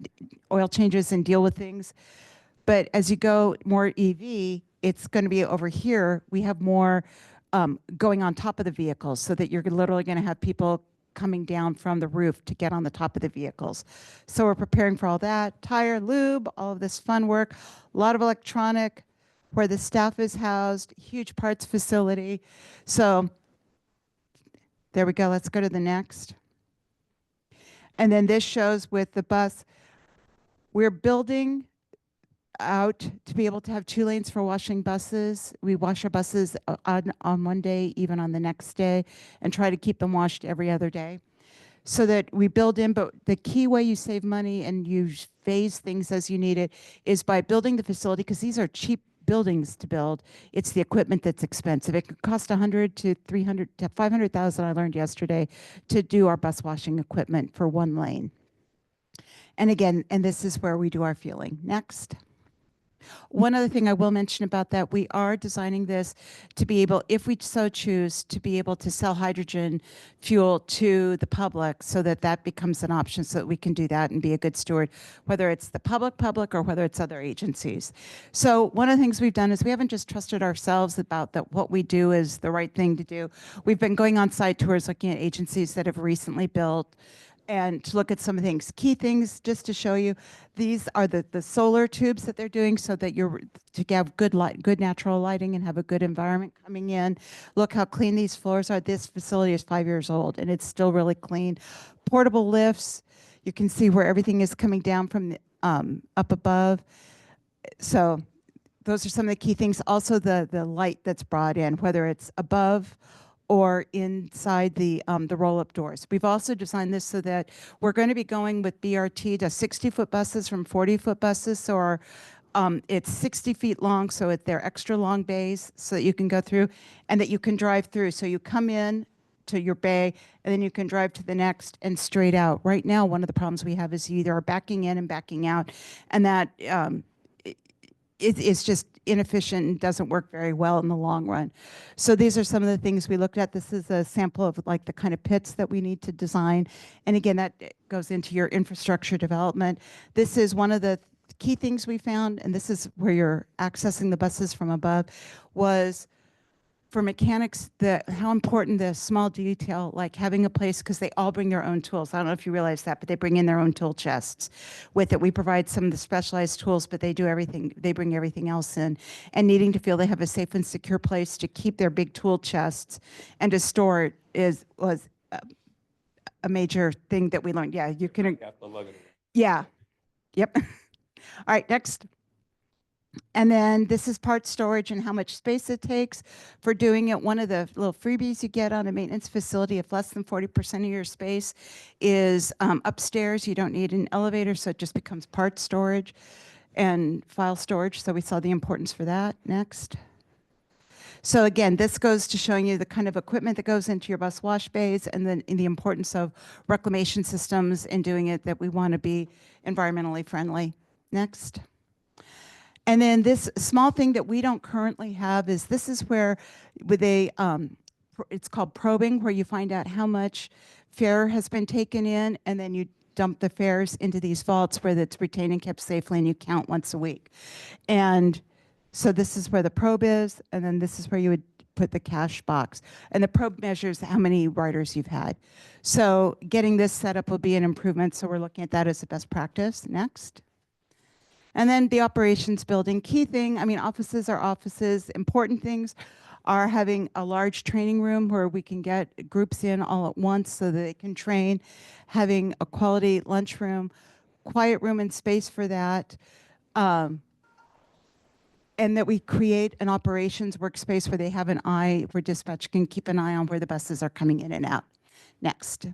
oil changes and deal with things. But as you go more EV, it's going to be over here. We have more going on top of the vehicles so that you're literally going to have people coming down from the roof to get on the top of the vehicles. So we're preparing for all that. Tire, lube, all of this fun work, a lot of electronic, where the staff is housed, huge parts facility. So there we go. Let's go to the next. And then this shows with the bus, we're building out to be able to have 2 lanes for washing buses. We wash our buses on one day, even on the next day, and try to keep them washed every other day so that we build in. But the key way you save money and you phase things as you need it is by building the facility, because these are cheap buildings to build. It's the equipment that's expensive. It could cost 100 to 300 to 500,000, I learned yesterday, to do our bus washing equipment for 1 lane. And again, and this is where we do our fueling. Next. One other thing I will mention about that, we are designing this to be able, if we so choose, to be able to sell hydrogen fuel to the public so that that becomes an option so that we can do that and be a good steward, whether it's the public or whether it's other agencies. So one of the things we've done is we haven't just trusted ourselves about that what we do is the right thing to do. We've been going on site tours looking at agencies that have recently built and to look at some things. Key things, just to show you, these are the solar tubes that they're doing so that you're to have good light, good natural lighting and have a good environment coming in. Look how clean these floors are. This facility is 5 years old and it's still really clean. Portable lifts, you can see where everything is coming down from the, up above. So those are some of the key things. Also the light that's brought in, whether it's above or inside the roll-up doors. We've also designed this so that we're going to be going with BRT to 60-foot buses from 40-foot buses. So our it's 60 feet long, so they're extra long bays so that you can go through and that you can drive through. So you come in to your bay and then you can drive to the next and straight out. Right now, one of the problems we have is you either are backing in and backing out, and that it's just inefficient and doesn't work very well in the long run. So these are some of the things we looked at. This is a sample of like the kind of pits that we need to design. And again, that goes into your infrastructure development. This is one of the key things we found, and this is where you're accessing the buses from above, was for mechanics, how important the small detail, like having a place, because they all bring their own tools. I don't know if you realize that, but they bring in their own tool chests with it. We provide some of the specialized tools, but they do everything, they bring everything else in. And needing to feel they have a safe and secure place to keep their big tool chests and to store it was a major thing that we learned. Yeah, you can. Yeah. Yep. All right, next. And then this is part storage and how much space it takes for doing it. One of the little freebies you get on a maintenance facility, if less than 40% of your space is upstairs, you don't need an elevator, so it just becomes part storage and file storage. So we saw the importance for that. Next. So again, this goes to showing you the kind of equipment that goes into your bus wash bays and then the importance of reclamation systems in doing it, that we want to be environmentally friendly. Next. And then this small thing that we don't currently have is this is where with it's called probing, where you find out how much fare has been taken in, and then you dump the fares into these vaults where it's retained and kept safely, and you count once a week. And so this is where the probe is, and then this is where you would put the cash box. And the probe measures how many riders you've had. So getting this set up will be an improvement, so we're looking at that as a best practice. Next. And then the operations building, key thing, I mean, offices are offices. Important things are having a large training room where we can get groups in all at once so that they can train, having a quality lunchroom, quiet room and space for that, And that we create an operations workspace where they have an eye, where dispatch can keep an eye on where the buses are coming in and out. Next.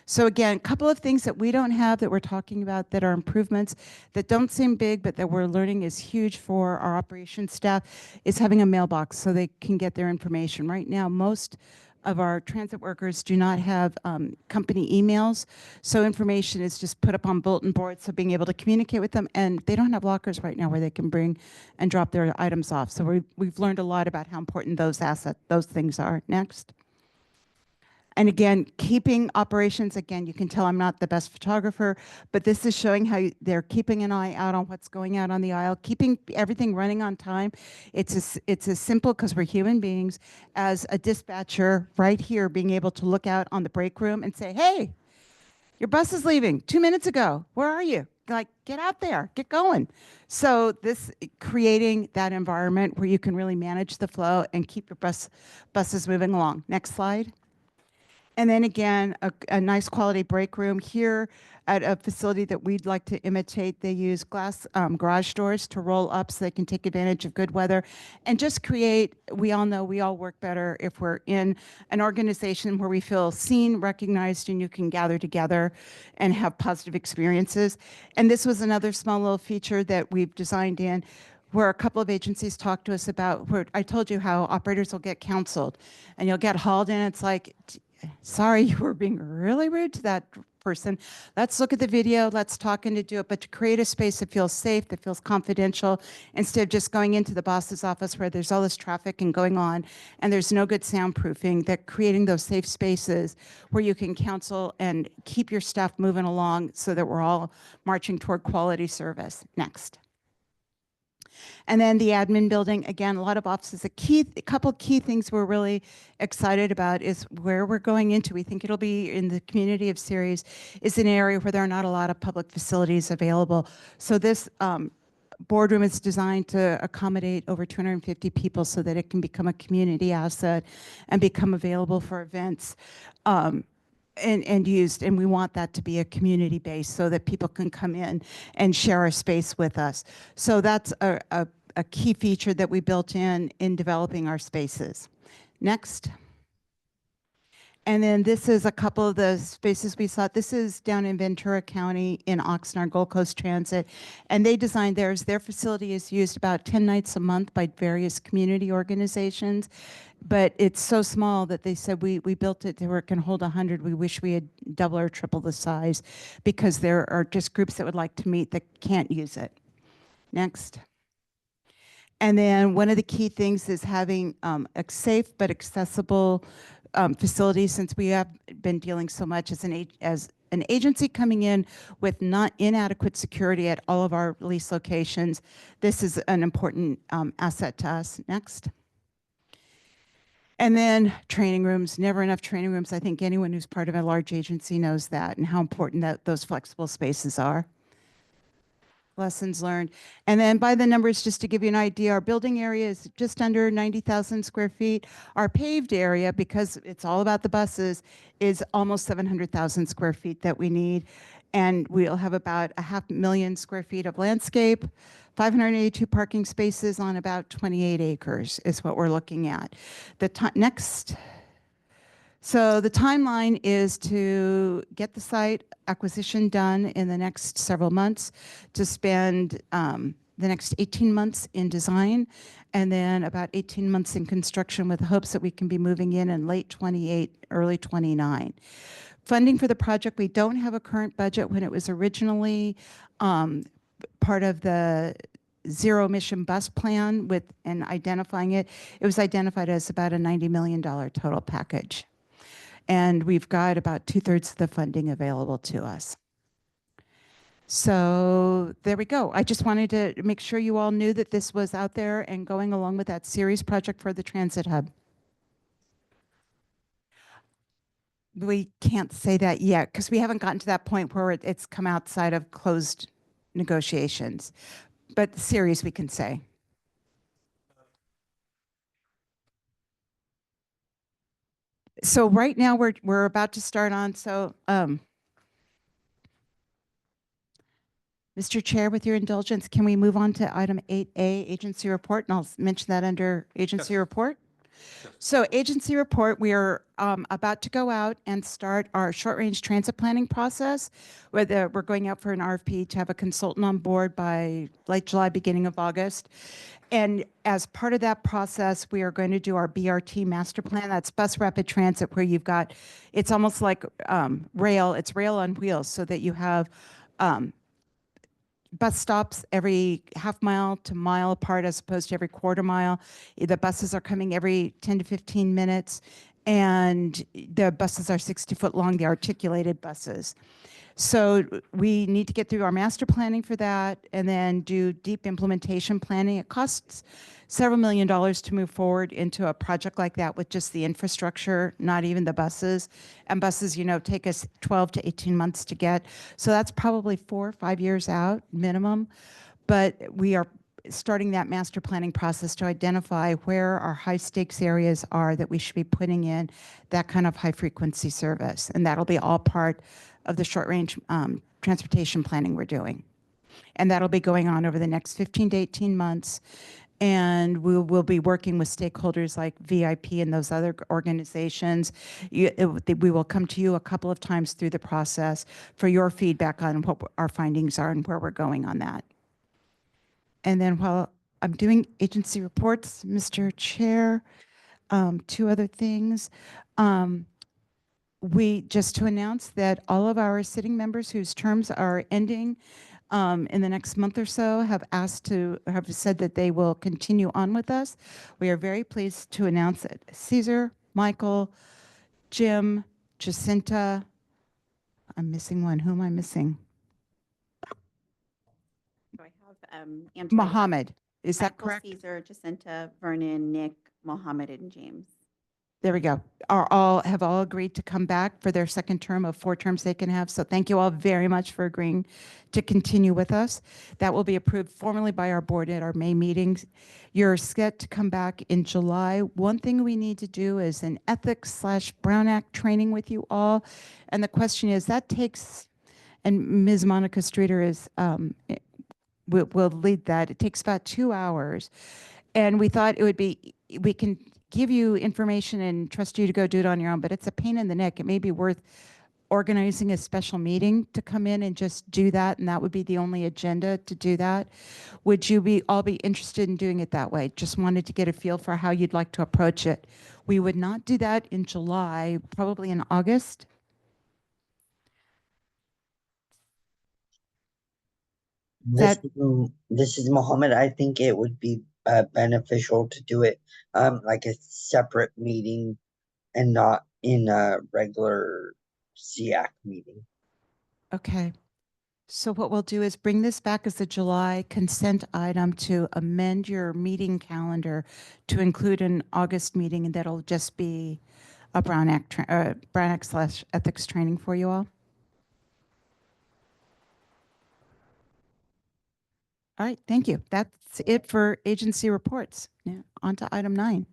So again, a couple of things that we don't have that we're talking about that are improvements that don't seem big, but that we're learning is huge for our operations staff is having a mailbox so they can get their information. Right now, most of our transit workers do not have company emails, so information is just put up on bulletin boards, so being able to communicate with them, and they don't have lockers right now where they can bring and drop their items off. So we've learned a lot about how important those things are. Next. And again, keeping operations, again, you can tell I'm not the best photographer, but this is showing how they're keeping an eye out on what's going out on the aisle, keeping everything running on time. It's as simple, because we're human beings, as a dispatcher right here being able to look out on the break room and say, hey, your bus is leaving 2 minutes ago. Where are you? Like, get out there, get going. So this creating that environment where you can really manage the flow and keep your buses moving along. Next slide. And then again, a nice quality break room here at a facility that we'd like to imitate. They use glass garage doors to roll up so they can take advantage of good weather and just create, we all know we all work better if we're in an organization where we feel seen, recognized, and you can gather together and have positive experiences. And this was another small little feature that we've designed in, where a couple of agencies talked to us about, where I told you how operators will get counseled and you'll get hauled in. It's like, sorry, you were being really rude to that person. Let's look at the video, let's talk and to do it, but to create a space that feels safe, that feels confidential, instead of just going into the boss's office where there's all this traffic and going on and there's no good soundproofing, that creating those safe spaces where you can counsel and keep your staff moving along so that we're all marching toward quality service. Next. And then the admin building, again, a lot of offices. A couple key things we're really excited about is where we're going into. We think it'll be in the community of Ceres, is an area where there are not a lot of public facilities available. So this boardroom is designed to accommodate over 250 people so that it can become a community asset and become available for events. And used, and we want that to be a community base so that people can come in and share our space with us. So that's a key feature that we built in developing our spaces. Next. And then this is a couple of the spaces we saw. This is down in Ventura County in Oxnard, Gold Coast Transit. And they designed theirs. Their facility is used about 10 nights a month by various community organizations. But it's so small that they said we built it to where it can hold 100. We wish we had double or triple the size because there are just groups that would like to meet that can't use it. Next. And then one of the key things is having a safe but accessible facility, since we have been dealing so much as an agency coming in with not inadequate security at all of our lease locations. This is an important asset to us. Next. And then training rooms, never enough training rooms. I think anyone who's part of a large agency knows that and how important that those flexible spaces are. Lessons learned. And then by the numbers, just to give you an idea, our building area is just under 90,000 square feet. Our paved area, because it's all about the buses, is almost 700,000 square feet that we need. And we'll have about 500,000 square feet of landscape, 582 parking spaces on about 28 acres is what we're looking at. Next. So the timeline is to get the site acquisition done in the next several months, to spend the next 18 months in design, and then about 18 months in construction with hopes that we can be moving in late 28, early 29. Funding for the project, we don't have a current budget. When it was originally part of the zero emission bus plan and identifying it, it was identified as about a $90 million total package. And we've got about 2/3 of the funding available to us. So there we go. I just wanted to make sure you all knew that this was out there and going along with that series project for the transit hub. We can't say that yet because we haven't gotten to that point where it's come outside of closed negotiations. But the series we can say. So right now we're about to start on, so Mr. Chair, with your indulgence, can we move on to item 8A, agency report? And I'll mention that under agency Yes. report. Yes. So agency report, we are about to go out and start our short-range transit planning process. We're going out for an RFP to have a consultant on board by late July, beginning of August. And as part of that process, we are going to do our BRT master plan. That's bus rapid transit, where you've got, it's almost like rail, it's rail on wheels, so that you have bus stops every half mile to mile apart as opposed to every quarter mile. The buses are coming every 10 to 15 minutes, and the buses are 60-foot long, the articulated buses. So we need to get through our master planning for that and then do deep implementation planning. It costs several $1 million to move forward into a project like that with just the infrastructure, not even the buses. And buses, you know, take us 12 to 18 months to get. So that's probably 4 or 5 years out minimum. But we are starting that master planning process to identify where our high stakes areas are that we should be putting in that kind of high frequency service. And that'll be all part of the short range transportation planning we're doing. And that'll be going on over the next 15 to 18 months. And we will be working with stakeholders like VIP and those other organizations. We will come to you a couple of times through the process for your feedback on what our findings are and where we're going on that. And then while I'm doing agency reports, Mr. Chair, 2 other things. We just to announce that all of our sitting members whose terms are ending in the next month or so have said that they will continue on with us. We are very pleased to announce that Caesar, Michael, Jim, Jacinta, I'm missing one. Who am I missing? So I have Angela. Mohammed. Is that Michael, correct? Caesar, Jacinta, Vernon, Nick, Mohammed, and James. There we go. Have all agreed to come back for their second term of 4 terms they can have. So thank you all very much for agreeing to continue with us. That will be approved formally by our board at our May meetings. You're set to come back in July. One thing we need to do is an ethics/Brown Act training with you all. And the question is, that takes, and Ms. Monica Streeter will lead that. It takes about 2 hours. And we thought it would be, we can give you information and trust you to go do it on your own, but it's a pain in the neck. It may be worth organizing a special meeting to come in and just do that, and that would be the only agenda to do that. Would you all be interested in doing it that way? Just wanted to get a feel for how you'd like to approach it. We would not do that in July, probably in August. This is Mohammed. I think it would be beneficial to do it like a separate meeting and not in a regular SEACC meeting. Okay. So what we'll do is bring this back as a July consent item to amend your meeting calendar to include an August meeting, and that'll just be a Brown Act/ethics training for you all. All right, thank you. That's it for agency reports. Now, on to item 9.